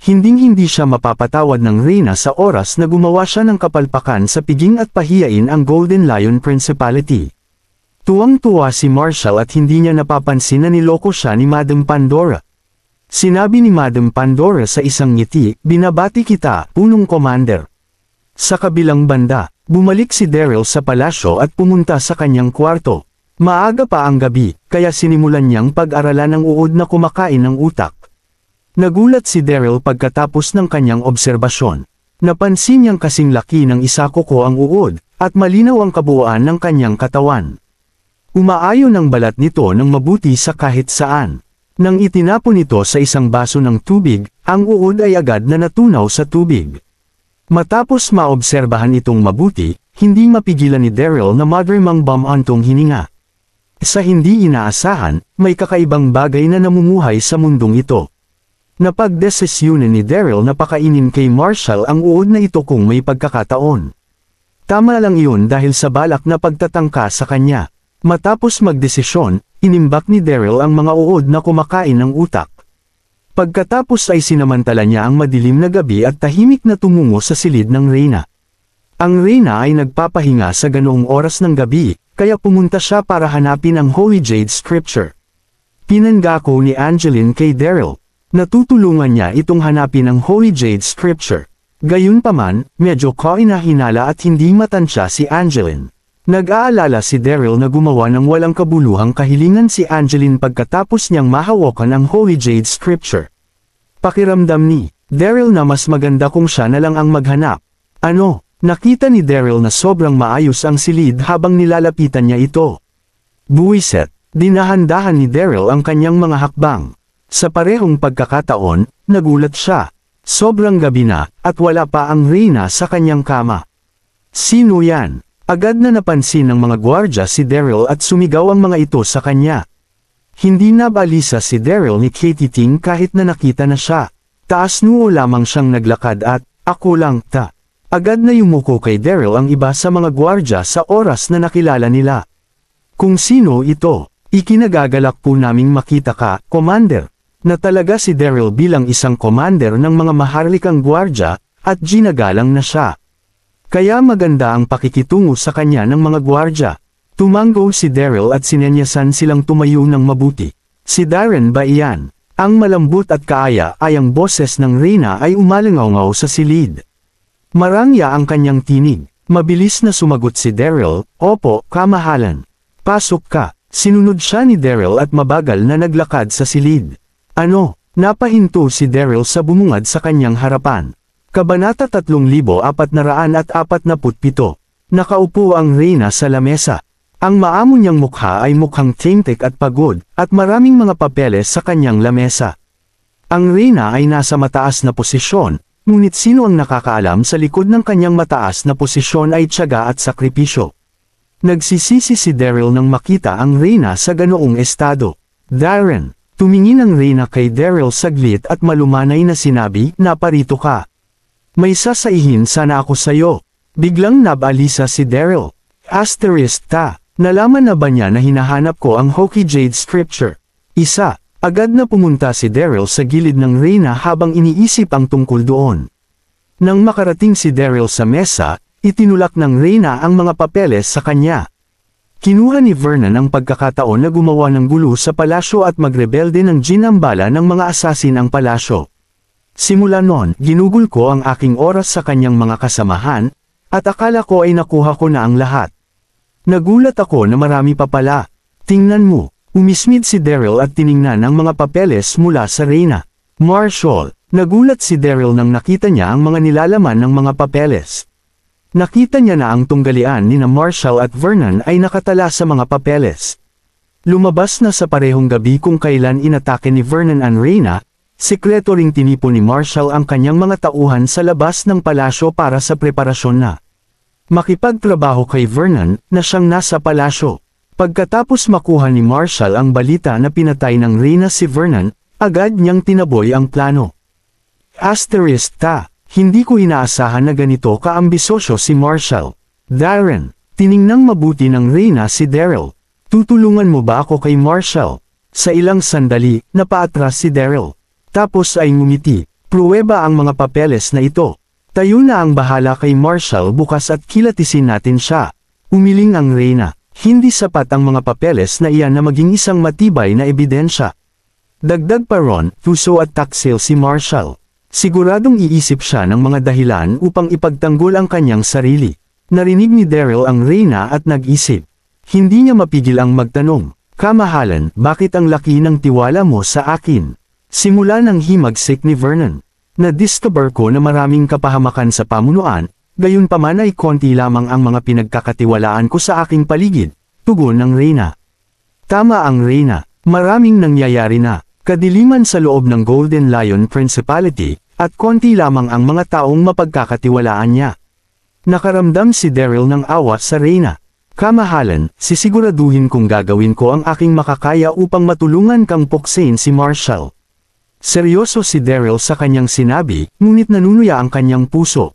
Hinding-hindi siya mapapatawad ng reyna sa oras na gumawa siya ng kapalpakan sa piging at pahiyain ang Golden Lion Principality. Tuwang-tuwa si Marshall at hindi niya napapansin na niloko siya ni Madam Pandora. Sinabi ni Madam Pandora sa isang ngiti, "Binabati kita, punong commander." Sa kabilang banda, bumalik si Daryl sa palasyo at pumunta sa kanyang kwarto. Maaga pa ang gabi, kaya sinimulan niyang pag-aralan ang uod na kumakain ng utak. Nagulat si Daryl pagkatapos ng kanyang obserbasyon. Napansin niyang kasing laki ng isa kuko ang uod, at malinaw ang kabuuan ng kanyang katawan. Umaayon ang balat nito ng mabuti sa kahit saan. Nang itinapon ito sa isang baso ng tubig, ang uod ay agad na natunaw sa tubig. Matapos maobserbahan itong mabuti, hindi mapigilan ni Daryl na magrimang bumantong hininga. Sa hindi inaasahan, may kakaibang bagay na namumuhay sa mundong ito. Napagdesisyunan ni Daryl na pakainin kay Marshall ang uod na ito kung may pagkakataon. Tama lang iyon dahil sa balak na pagtatangka sa kanya. Matapos magdesisyon, inimbak ni Daryl ang mga uod na kumakain ng utak. Pagkatapos ay sinamantala niya ang madilim na gabi at tahimik na tumungo sa silid ng reyna. Ang reyna ay nagpapahinga sa ganoong oras ng gabi, kaya pumunta siya para hanapin ang Holy Jade Scripture. Pinangako ni Angeline kay Daryl. Natutulungan niya itong hanapin ang Holy Jade Scripture. Gayunpaman, medyo kainahinala at hindi matansya si Angeline. Nag-aalala si Daryl na gumawa ng walang kabuluhang kahilingan si Angeline pagkatapos niyang mahawakan ang Holy Jade Scripture. Pakiramdam ni Daryl na mas maganda kung siya na lang ang maghanap. Ano? Nakita ni Daryl na sobrang maayos ang silid habang nilalapitan niya ito. Buwiset, dinahandahan ni Daryl ang kanyang mga hakbang. Sa parehong pagkakataon, nagulat siya. Sobrang gabi na, at wala pa ang reyna sa kanyang kama. Sino yan? Agad na napansin ng mga gwardya si Daryl at sumigaw ang mga ito sa kanya. Hindi nabalisa si Daryl ni Katie Ting kahit na nakita na siya. Taas noo lamang siyang naglakad at, "Ako lang, ta." Agad na yumuko kay Daryl ang iba sa mga gwardya sa oras na nakilala nila. "Kung sino ito, ikinagagalak po naming makita ka, Commander." Na talaga si Daryl bilang isang commander ng mga maharlikang gwardya, at ginagalang na siya. Kaya maganda ang pakikitungo sa kanya ng mga gwardya. Tumango si Daryl at sinenyasan silang tumayo ng mabuti. Si Darren ba iyan? Ang malambot at kaaya-ayang boses ng reyna ay umalangaw sa silid. Marangya ang kanyang tinig. Mabilis na sumagot si Daryl, "Opo, kamahalan." "Pasok ka." Sinunod siya ni Daryl at mabagal na naglakad sa silid. "Ano?" Napahinto si Daryl sa bumungad sa kanyang harapan. Kabanata 3447. Nakaupo ang reyna sa lamesa. Ang maamo niyang mukha ay mukhang tintik at pagod, at maraming mga papeles sa kanyang lamesa. Ang reyna ay nasa mataas na posisyon, ngunit sino ang nakakaalam sa likod ng kanyang mataas na posisyon ay tiyaga at sakripisyo. Nagsisisi si Daryl nang makita ang reyna sa ganoong estado. "Darren." Tumingin ang reyna kay Daryl saglit at malumanay na sinabi, "Naparito ka. May sasaihin sana ako sayo." Biglang nabalisa si Daryl. "Ta, nalaman na ba niya na hinahanap ko ang Holy Jade Scripture?" Isa, agad na pumunta si Daryl sa gilid ng reyna habang iniisip ang tungkol doon. Nang makarating si Daryl sa mesa, itinulak ng reyna ang mga papeles sa kanya. Kinuha ni Vernon ang pagkakataon na gumawa ng gulo sa palasyo at magrebelde ng ginambala ng mga asasin ang palasyo. "Simula noon, ginugol ko ang aking oras sa kanyang mga kasamahan, at akala ko ay nakuha ko na ang lahat. Nagulat ako na marami pa pala. Tingnan mo." Umismid si Daryl at tiningnan ang mga papeles mula sa reyna. "Marshall." Nagulat si Daryl nang nakita niya ang mga nilalaman ng mga papeles. Nakita niya na ang tunggalian ni Marshall at Vernon ay nakatala sa mga papeles. Lumabas na sa parehong gabi kung kailan inatake ni Vernon ang reyna. Sikreto ring tinipon ni Marshall ang kanyang mga tauhan sa labas ng palasyo para sa preparasyon na makipagtrabaho kay Vernon na siyang nasa palasyo. Pagkatapos makuha ni Marshall ang balita na pinatay ng Reyna si Vernon, agad niyang tinaboy ang plano. Hindi ko inaasahan na ganito kaambisosyo si Marshall. Darren, tiningnang mabuti ng Reyna si Daryl. Tutulungan mo ba ako kay Marshall? Sa ilang sandali, napaatras si Daryl. Tapos ay ngumiti. Pruweba ang mga papeles na ito. Tayo na ang bahala kay Marshall bukas at kilatisin natin siya. Umiling ang Reyna. Hindi sapat ang mga papeles na iyan na maging isang matibay na ebidensya. Dagdag pa ron, tuso at taksil si Marshall. Siguradong iisip siya ng mga dahilan upang ipagtanggol ang kanyang sarili. Narinig ni Daryl ang Reyna at nag-isip. Hindi niya mapigil ang magtanong, "Kamahalan, bakit ang laki ng tiwala mo sa akin?" Simula ng himagsik ni Vernon. Na-discover ko na maraming kapahamakan sa pamunuan, gayunpaman ay konti lamang ang mga pinagkakatiwalaan ko sa aking paligid, tugon ng Reyna. Tama ang Reyna, maraming nangyayari na, kadiliman sa loob ng Golden Lion Principality, at konti lamang ang mga taong mapagkakatiwalaan niya. Nakaramdam si Daryl ng awa sa Reyna. Kamahalan, sisiguraduhin kong gagawin ko ang aking makakaya upang matulungan kang puksain si Marshall. Seryoso si Daryl sa kanyang sinabi, ngunit nanunuya ang kanyang puso.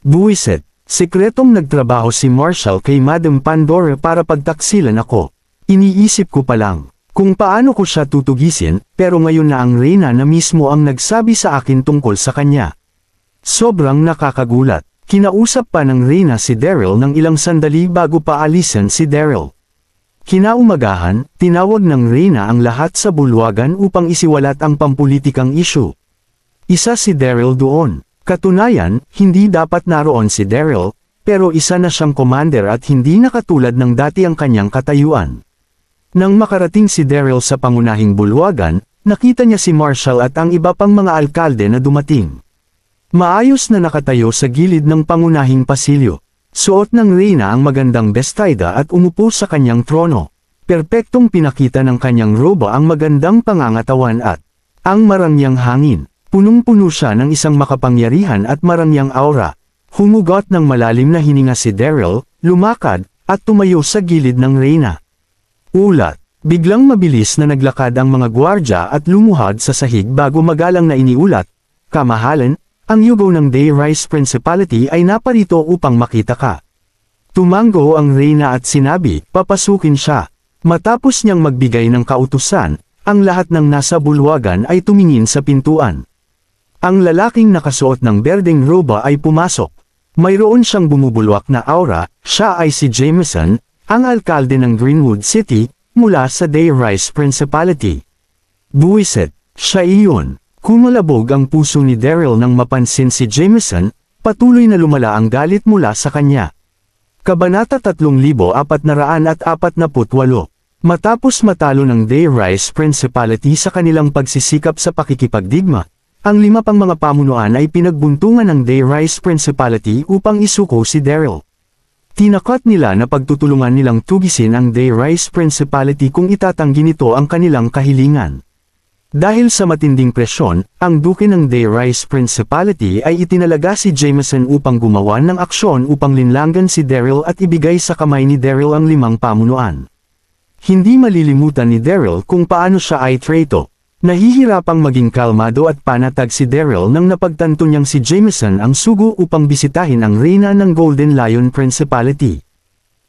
Buwiset, sekretong nagtrabaho si Marshall kay Madam Pandora para pagtaksilan ako. Iniisip ko pa lang kung paano ko siya tutugisin, pero ngayon na ang Reyna na mismo ang nagsabi sa akin tungkol sa kanya. Sobrang nakakagulat. Kinausap pa ng Reyna si Daryl ng ilang sandali bago paalisan si Daryl. Kinaumagahan, tinawag ng Reyna ang lahat sa bulwagan upang isiwalat ang pampulitikang issue. Isa si Daryl doon. Katunayan, hindi dapat naroon si Daryl, pero isa na siyang commander at hindi na katulad ng dati ang kanyang katayuan. Nang makarating si Daryl sa pangunahing bulwagan, nakita niya si Marshall at ang iba pang mga alkalde na dumating. Maayos na nakatayo sa gilid ng pangunahing pasilyo. Suot ng Reyna ang magandang bestida at umupo sa kanyang trono. Perpektong pinakita ng kanyang roba ang magandang pangangatawan at ang marangyang hangin. Punong-puno siya ng isang makapangyarihan at marangyang aura. Humugot ng malalim na hininga si Daryl, lumakad, at tumayo sa gilid ng Reyna. Ulat. Biglang mabilis na naglakad ang mga gwardya at lumuhad sa sahig bago magalang na iniulat, "Kamahalan, ang yugo ng Dayrise Principality ay naparito upang makita ka." Tumango ang Reyna at sinabi, papasukin siya. Matapos niyang magbigay ng kautusan, ang lahat ng nasa bulwagan ay tumingin sa pintuan. Ang lalaking nakasuot ng berdeng roba ay pumasok. Mayroon siyang bumubulwak na aura, siya ay si Jameson, ang alkalde ng Greenwood City, mula sa Dayrise Principality. Buwiset, siya iyon. Kumalabog ang puso ni Daryl nang mapansin si Jameson, patuloy na lumala ang galit mula sa kanya. Kabanata 3448. Matapos matalo ng Dayrise Principality sa kanilang pagsisikap sa pakikipagdigma, ang 5 pang mga pamunuan ay pinagbuntungan ng Dayrise Principality upang isuko si Daryl. Tinakot nila na pagtutulungan nilang tugisin ang Dayrise Principality kung itatanggi nito ang kanilang kahilingan. Dahil sa matinding presyon, ang duke ng Dayrise Principality ay itinalaga si Jameson upang gumawa ng aksyon upang linlangan si Daryl at ibigay sa kamay ni Daryl ang 5 pamunuan. Hindi malilimutan ni Daryl kung paano siya ay traitor. Nahihirapang maging kalmado at panatag si Daryl nang napagtanto niyang si Jameson ang sugo upang bisitahin ang Reyna ng Golden Lion Principality.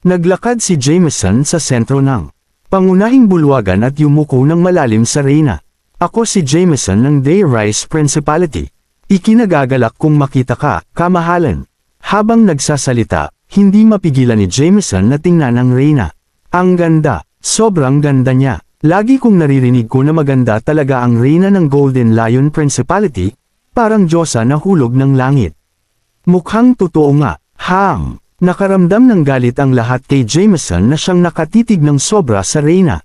Naglakad si Jameson sa sentro ng pangunahing bulwagan at yumuko ng malalim sa Reyna. "Ako si Jameson ng Dayrise Principality. Ikinagagalak kong makita ka, kamahalan." Habang nagsasalita, hindi mapigilan ni Jameson na tingnan ang Reyna. Ang ganda, sobrang ganda niya. Lagi kong naririnig ko na maganda talaga ang Reyna ng Golden Lion Principality, parang diyosa na hulog ng langit. Mukhang totoo nga, Nakaramdam ng galit ang lahat kay Jameson na siyang nakatitig ng sobra sa Reyna.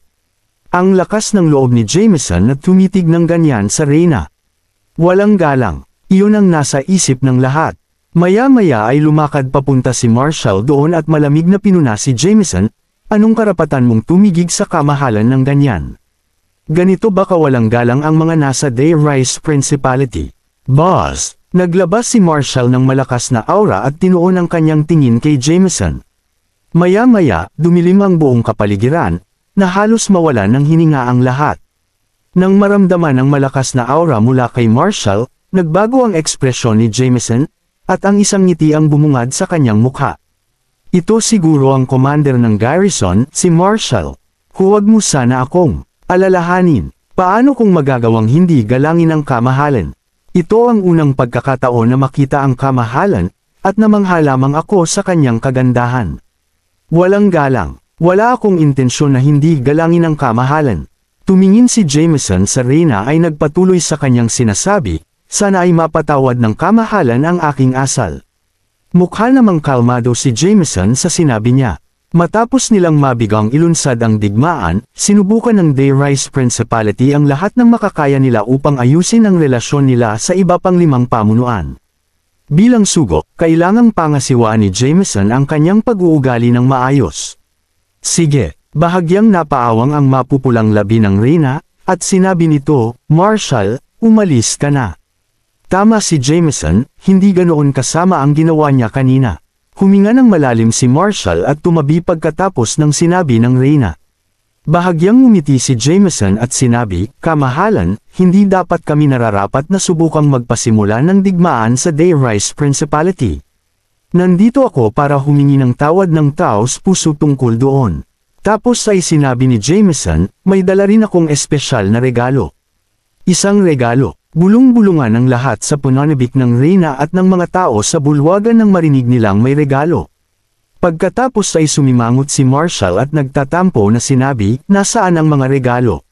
Ang lakas ng loob ni Jameson na tumitig ng ganyan sa Reyna. Walang galang, iyon ang nasa isip ng lahat. Maya-maya ay lumakad papunta si Marshall doon at malamig na pinuna si Jameson, "Anong karapatan mong tumigig sa kamahalan ng ganyan? Ganito ba kawalang galang ang mga nasa Dayrise Principality?" "Boss!" Naglabas si Marshall ng malakas na aura at tinuon ang kanyang tingin kay Jameson. Maya-maya, dumilim ang buong kapaligiran, na halos mawala ng hininga ang lahat. Nang maramdaman ang malakas na aura mula kay Marshall, nagbago ang ekspresyon ni Jameson, at ang isang ngiti ang bumungad sa kanyang mukha. Ito siguro ang commander ng garrison, si Marshall. Huwag mo sana akong alalahanin. Paano kung magagawang hindi galangin ang kamahalan? Ito ang unang pagkakataon na makita ang kamahalan, at namangha lamang ako sa kanyang kagandahan. Walang galang. Wala akong intensyon na hindi galangin ang kamahalan. Tumingin si Jameson sa Reyna ay nagpatuloy sa kanyang sinasabi, sana ay mapatawad ng kamahalan ang aking asal. Mukha namang kalmado si Jameson sa sinabi niya. Matapos nilang mabigang ilunsad ang digmaan, sinubukan ng Dayrise Principality ang lahat ng makakaya nila upang ayusin ang relasyon nila sa iba pang 5 pamunuan. Bilang sugo, kailangang pangasiwaan ni Jameson ang kanyang pag-uugali ng maayos. Sige, bahagyang napaawang ang mapupulang labi ng Reyna, at sinabi nito, Marshall, umalis ka na. Tama si Jameson, hindi ganoon kasama ang ginawa niya kanina. Huminga ng malalim si Marshall at tumabi pagkatapos ng sinabi ng Reyna. Bahagyang ngumiti si Jameson at sinabi, kamahalan, hindi dapat kami nararapat na subukang magpasimula ng digmaan sa Dayrise Principality. Nandito ako para humingi ng tawad ng taos puso tungkol doon. Tapos ay sinabi ni Jameson, may dala rin akong espesyal na regalo. Isang regalo. Bulong-bulungan ang lahat sa pananabik ng Reyna at ng mga tao sa bulwagan nang marinig nilang may regalo. Pagkatapos ay sumimangot si Marshall at nagtatampo na sinabi, nasaan ang mga regalo?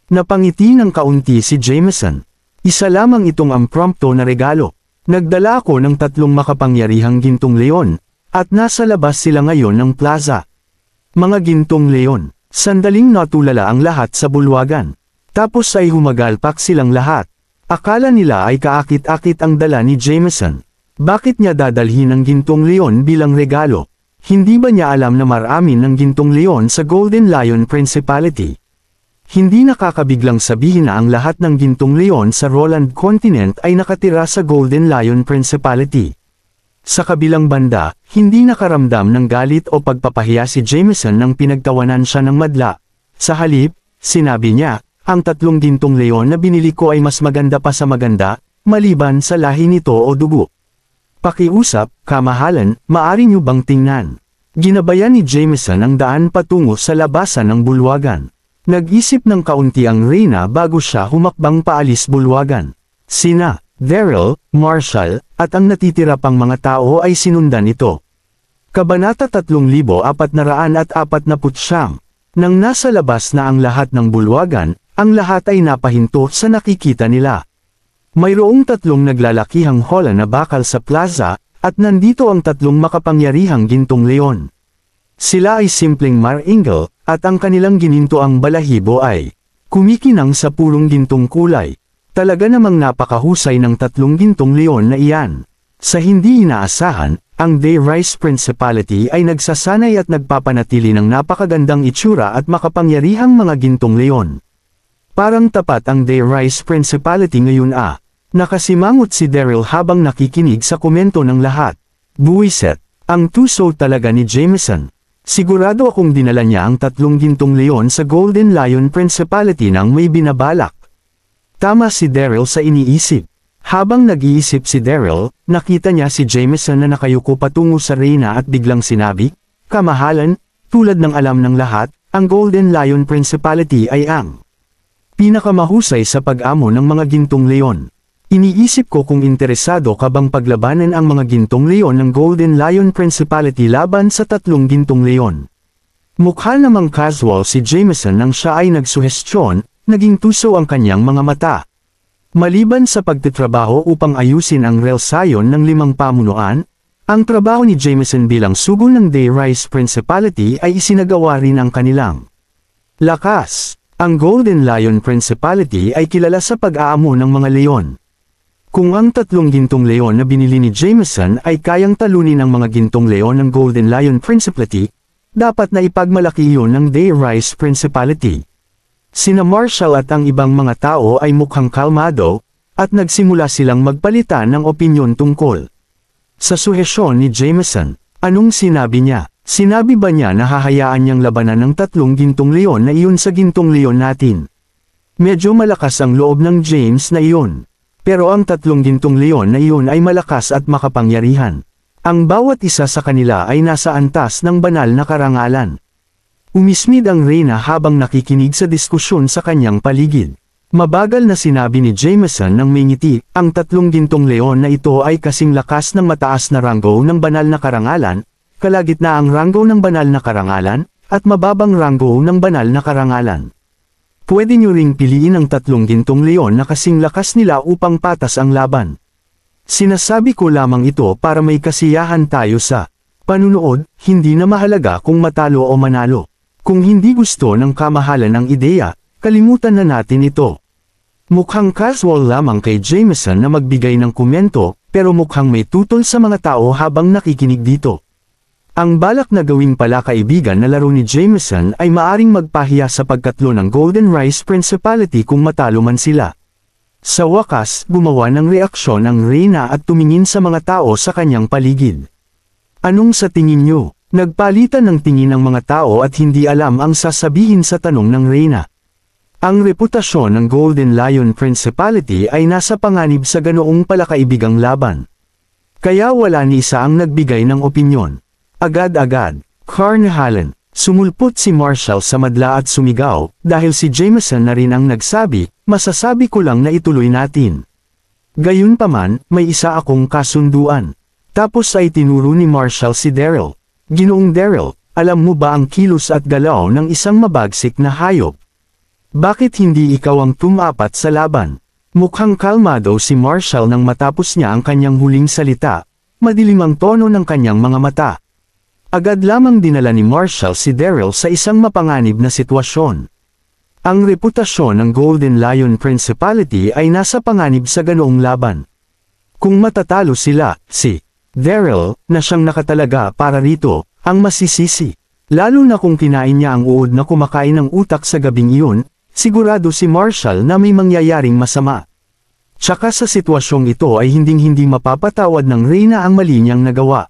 Napangiti ng kaunti si Jameson. Isa lamang itong impromptu na regalo. Nagdala ako ng 3 makapangyarihang gintong leon, at nasa labas sila ngayon ng plaza. Mga gintong leon. Sandaling natulala ang lahat sa bulwagan. Tapos ay humagalpak silang lahat. Akala nila ay kaakit-akit ang dala ni Jameson. Bakit niya dadalhin ang gintong leon bilang regalo? Hindi ba niya alam na marami ng gintong leon sa Golden Lion Principality? Hindi nakakabiglang sabihin na ang lahat ng gintong leon sa Roland Continent ay nakatira sa Golden Lion Principality. Sa kabilang banda, hindi nakaramdam ng galit o pagpapahiya si Jameson nang pinagtawanan siya ng madla. Sa halip, sinabi niya, ang 3 gintong leon na binili ko ay mas maganda pa sa maganda, maliban sa lahi nito o dugo. Pakiusap, kamahalan, maari niyo bang tingnan? Ginabayan ni Jameson ang daan patungo sa labasan ng bulwagan. Nag-isip ng kaunti ang Reyna bago siya humakbang paalis bulwagan. Sina Daryl, Marshall, at ang natitira pang mga tao ay sinundan ito. Kabanata 3449. Nang nasa labas na ang lahat ng bulwagan, ang lahat ay napahinto sa nakikita nila. Mayroong 3 naglalakihang hola na bakal sa plaza, at nandito ang 3 makapangyarihang gintong leon. Sila ay simpleng maringal, at ang kanilang ginintoang balahibo ay kumikinang sa purong gintong kulay. Talaga namang napakahusay ng 3 gintong leon na iyan. Sa hindi inaasahan, ang Dayrise Principality ay nagsasanay at nagpapanatili ng napakagandang itsura at makapangyarihang mga gintong leon. Parang tapat ang Dayrise Principality ngayon Nakasimangot si Daryl habang nakikinig sa komento ng lahat. Buwiset, ang tuso talaga ni Jameson. Sigurado akong dinala niya ang 3 gintong leon sa Golden Lion Principality nang may binabalak. Tama si Daryl sa iniisip. Habang nag-iisip si Daryl, nakita niya si Jameson na nakayuko patungo sa Reyna at biglang sinabi, kamahalan, tulad ng alam ng lahat, ang Golden Lion Principality ay ang pinakamahusay sa pag-amo ng mga gintong leon. Iniisip ko kung interesado ka bang paglabanan ang mga gintong leon ng Golden Lion Principality laban sa 3 gintong leon. Mukha namang casual si Jameson nang siya ay nagsuhestyon, naging tuso ang kanyang mga mata. Maliban sa pagtitrabaho upang ayusin ang relsayon ng 5 pamunuan, ang trabaho ni Jameson bilang sugo ng Dayrise Principality ay isinagawa rin ang kanilang lakas. Ang Golden Lion Principality ay kilala sa pag-aamo ng mga leon. Kung ang 3 gintong leon na binili ni Jameson ay kayang talunin ang mga gintong leon ng Golden Lion Principality, dapat na ipagmalaki iyon ng Dayrise Principality. Sina Marshall at ang ibang mga tao ay mukhang kalmado, at nagsimula silang magpalitan ng opinyon tungkol sa suhesyon ni Jameson. Anong sinabi niya? Sinabi ba niya na hahayaan niyang labanan ng 3 gintong leon na iyon sa gintong leon natin? Medyo malakas ang loob ng James na iyon. Pero ang 3 gintong leon na iyon ay malakas at makapangyarihan. Ang bawat isa sa kanila ay nasa antas ng banal na karangalan. Umismid ang reyna habang nakikinig sa diskusyon sa kanyang paligid. Mabagal na sinabi ni Jameson ng may ngiti, ang 3 gintong leon na ito ay kasing lakas ng mataas na ranggo ng banal na karangalan, kalagitnaang ranggo ng banal na karangalan, at mababang ranggo ng banal na karangalan. Pwede nyo ring piliin ang 3 gintong leon na kasing lakas nila upang patas ang laban. Sinasabi ko lamang ito para may kasiyahan tayo sa panunood, hindi na mahalaga kung matalo o manalo. Kung hindi gusto ng kamahalan ang ideya, kalimutan na natin ito. Mukhang casual lamang kay Jameson na magbigay ng komento, pero mukhang may tutol sa mga tao habang nakikinig dito. Ang balak na gawing palakaibigan na laro ni Jameson ay maaring magpahiya sa pagkatlo ng Golden Rice Principality kung matalo man sila. Sa wakas, gumawa ng reaksyon ang reyna at tumingin sa mga tao sa kanyang paligid. Anong sa tingin nyo? Nagpalitan ng tingin ng mga tao at hindi alam ang sasabihin sa tanong ng reyna. Ang reputasyon ng Golden Lion Principality ay nasa panganib sa ganoong palakaibigang laban. Kaya wala ni isa ang nagbigay ng opinyon. Agad-agad, Carnehalan, sumulpot si Marshall sa madla at sumigaw, dahil si Jameson na rin ang nagsabi, masasabi ko lang na ituloy natin. Gayunpaman, may isa akong kasunduan. Tapos ay tinuro ni Marshall si Daryl. Ginoong Daryl, alam mo ba ang kilos at galaw ng isang mabagsik na hayop? Bakit hindi ikaw ang tumapat sa laban? Mukhang kalmado si Marshall nang matapos niya ang kanyang huling salita, madilim ang tono ng kanyang mga mata. Agad lamang dinala ni Marshall si Daryl sa isang mapanganib na sitwasyon. Ang reputasyon ng Golden Lion Principality ay nasa panganib sa ganoong laban. Kung matatalo sila, si Daryl, na siyang nakatalaga para rito, ang masisisi. Lalo na kung kinain niya ang uod na kumakain ng utak sa gabing iyon, sigurado si Marshall na may mangyayaring masama. Tsaka sa sitwasyong ito ay hinding-hindi mapapatawad ng reyna ang mali niyang nagawa.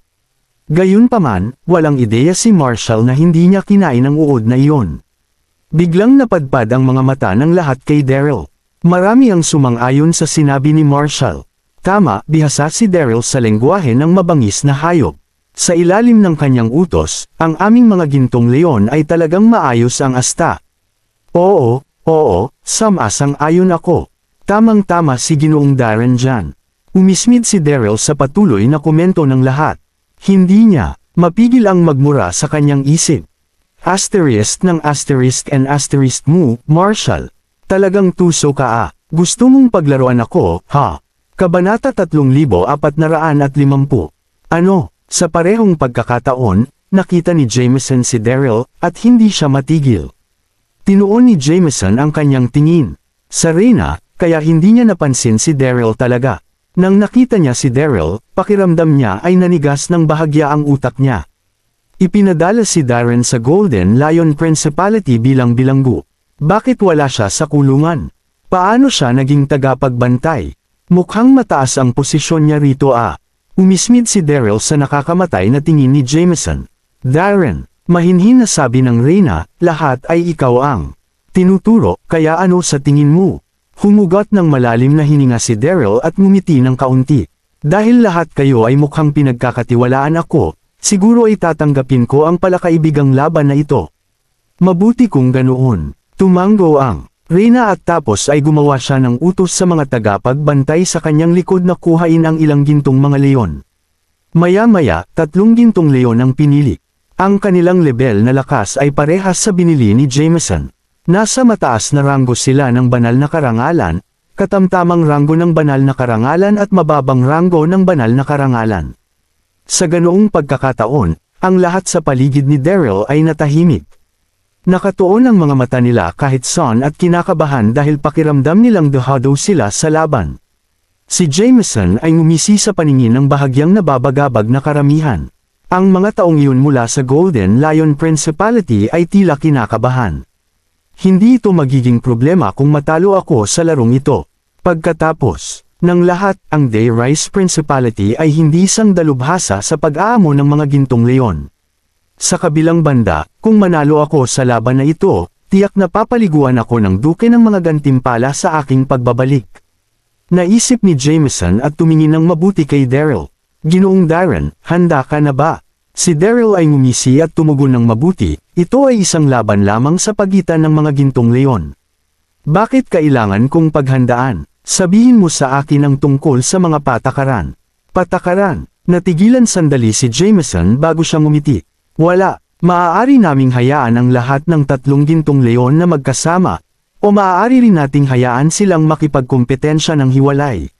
Gayunpaman, walang ideya si Marshall na hindi niya kinain ang uod na iyon. Biglang napadpad ang mga mata ng lahat kay Daryl. Marami ang sumang-ayon sa sinabi ni Marshall. Tama, bihasa si Daryl sa lengguwahe ng mabangis na hayop. Sa ilalim ng kanyang utos, ang aming mga gintong leon ay talagang maayos ang asta. Oo, ayon ako. Tamang-tama si Ginoong Darren dyan. Umismid si Daryl sa patuloy na komento ng lahat. Hindi niya mapigil ang magmura sa kanyang isip. Asterisk ng asterisk and asterisk mo, Marshall. Talagang tuso ka ah. Gusto mong paglaruan ako, ha? Kabanata 3450. Ano, sa parehong pagkakataon, nakita ni Jameson si Daryl at hindi siya matigil. Tinuon ni Jameson ang kanyang tingin sa reyna, kaya hindi niya napansin si Daryl talaga. Nang nakita niya si Daryl, pakiramdam niya ay nanigas ng bahagya ang utak niya. Ipinadala si Darren sa Golden Lion Principality bilang bilanggo. Bakit wala siya sa kulungan? Paano siya naging tagapagbantay? Mukhang mataas ang posisyon niya rito ah. Umismid si Daryl sa nakakamatay na tingin ni Jameson. Darren, mahinhin na sabi ng reyna, lahat ay ikaw ang tinuturo, kaya ano sa tingin mo? Humugot ng malalim na hininga si Daryl at ngumiti ng kaunti. Dahil lahat kayo ay mukhang pinagkakatiwalaan ako, siguro ay tatanggapin ko ang palakaibigang laban na ito. Mabuti kung ganoon. Tumanggo ang reyna at tapos ay gumawa siya ng utos sa mga tagapagbantay sa kanyang likod na kuhain ang ilang gintong mga leon. Maya-maya, 3 gintong leon ang pinili. Ang kanilang lebel na lakas ay parehas sa binili ni Jameson. Nasa mataas na ranggo sila ng banal na karangalan, katamtamang ranggo ng banal na karangalan at mababang ranggo ng banal na karangalan. Sa ganoong pagkakataon, ang lahat sa paligid ni Daryl ay natahimik. Nakatuon ang mga mata nila kahit son at kinakabahan dahil pakiramdam nilang dehado sila sa laban. Si Jameson ay ngumisi sa paningin ng bahagyang nababagabag na karamihan. Ang mga taong iyon mula sa Golden Lion Principality ay tila kinakabahan. Hindi ito magiging problema kung matalo ako sa larong ito. Pagkatapos ng lahat, ang Day Rice Principality ay hindi isang dalubhasa sa pag-aamo ng mga gintong leon. Sa kabilang banda, kung manalo ako sa laban na ito, tiyak na papaliguan ako ng duke ng mga gantimpala sa aking pagbabalik. Naisip ni Jameson at tumingin ng mabuti kay Daryl. Ginoong Darren, handa ka na ba? Si Daryl ay ngumisi at tumugon ng mabuti, ito ay isang laban lamang sa pagitan ng mga gintong leon. Bakit kailangan kong paghandaan? Sabihin mo sa akin ang tungkol sa mga patakaran. Patakaran, natigilan sandali si Jameson bago siya ngumiti. Wala, maaari naming hayaan ang lahat ng tatlong gintong leon na magkasama, o maaari rin nating hayaan silang makipagkompetensya ng hiwalay.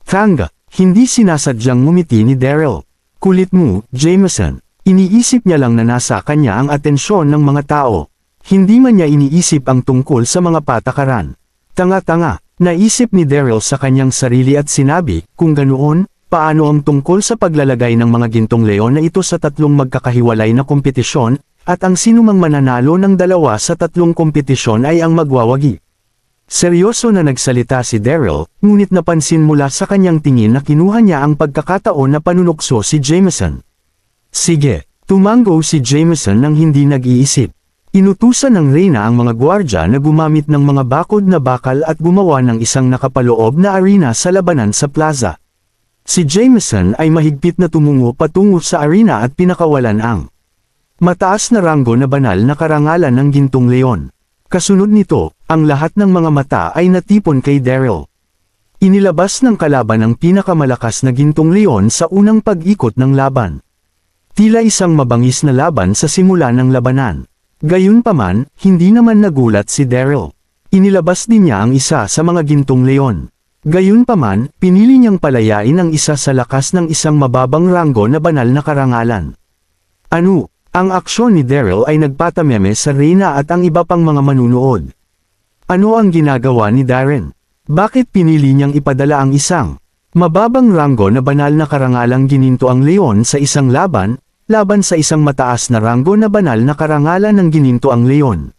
Kanga, hindi sinasadyang ngumiti ni Daryl. Kulit mo, Jameson. Iniisip niya lang na nasa kanya ang atensyon ng mga tao. Hindi man niya iniisip ang tungkol sa mga patakaran. Tanga-tanga, naisip ni Daryl sa kanyang sarili at sinabi, kung ganoon, paano ang tungkol sa paglalagay ng mga gintong leon na ito sa tatlong magkakahiwalay na kompetisyon, at ang sinumang mananalo ng dalawa sa tatlong kompetisyon ay ang magwawagi. Seryoso na nagsalita si Daryl, ngunit napansin mula sa kanyang tingin na kinuha niya ang pagkakataon na panunukso si Jameson. Sige, tumango si Jameson nang hindi nag-iisip. Inutusan ng reyna ang mga gwardya na gumamit ng mga bakod na bakal at gumawa ng isang nakapaloob na arena sa labanan sa plaza. Si Jameson ay mahigpit na tumungo patungo sa arena at pinakawalan ang mataas na ranggo na banal na karangalan ng gintong leon. Kasunod nito, ang lahat ng mga mata ay natipon kay Daryl. Inilabas ng kalaban ang pinakamalakas na gintong leon sa unang pag-ikot ng laban. Tila isang mabangis na laban sa simula ng labanan. Gayunpaman, hindi naman nagulat si Daryl. Inilabas din niya ang isa sa mga gintong leon. Gayunpaman, pinili niyang palayain ang isa sa lakas ng isang mababang ranggo na banal na karangalan. Ano? Ang aksyon ni Daryl ay nagpatameme sa reyna at ang iba pang mga manunood. Ano ang ginagawa ni Darren? Bakit pinili niyang ipadala ang isang mababang ranggo na banal na karangalang gininto ang leon sa isang laban sa isang mataas na ranggo na banal na karangalan ng gininto ang leon?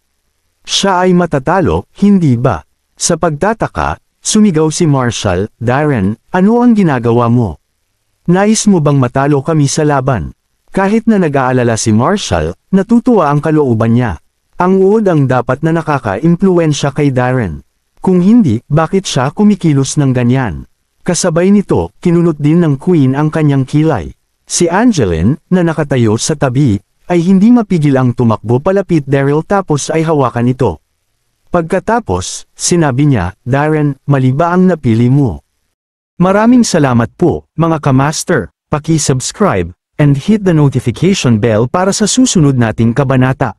Siya ay matatalo, hindi ba? Sa pagtataka, sumigaw si Marshall, Darren, ano ang ginagawa mo? Nais mo bang matalo kami sa laban? Kahit na nag-aalala si Marshall, natutuwa ang kalooban niya. Ang uod ang dapat na nakaka-impluwensya kay Darren. Kung hindi, bakit siya kumikilos ng ganyan? Kasabay nito, kinunot din ng Queen ang kanyang kilay. Si Angeline, na nakatayo sa tabi, ay hindi mapigil ang tumakbo palapit Daryl tapos ay hawakan ito. Pagkatapos, sinabi niya, Darren, mali ba ang napili mo? Maraming salamat po, mga kamaster. Paki-subscribe and hit the notification bell para sa susunod nating kabanata.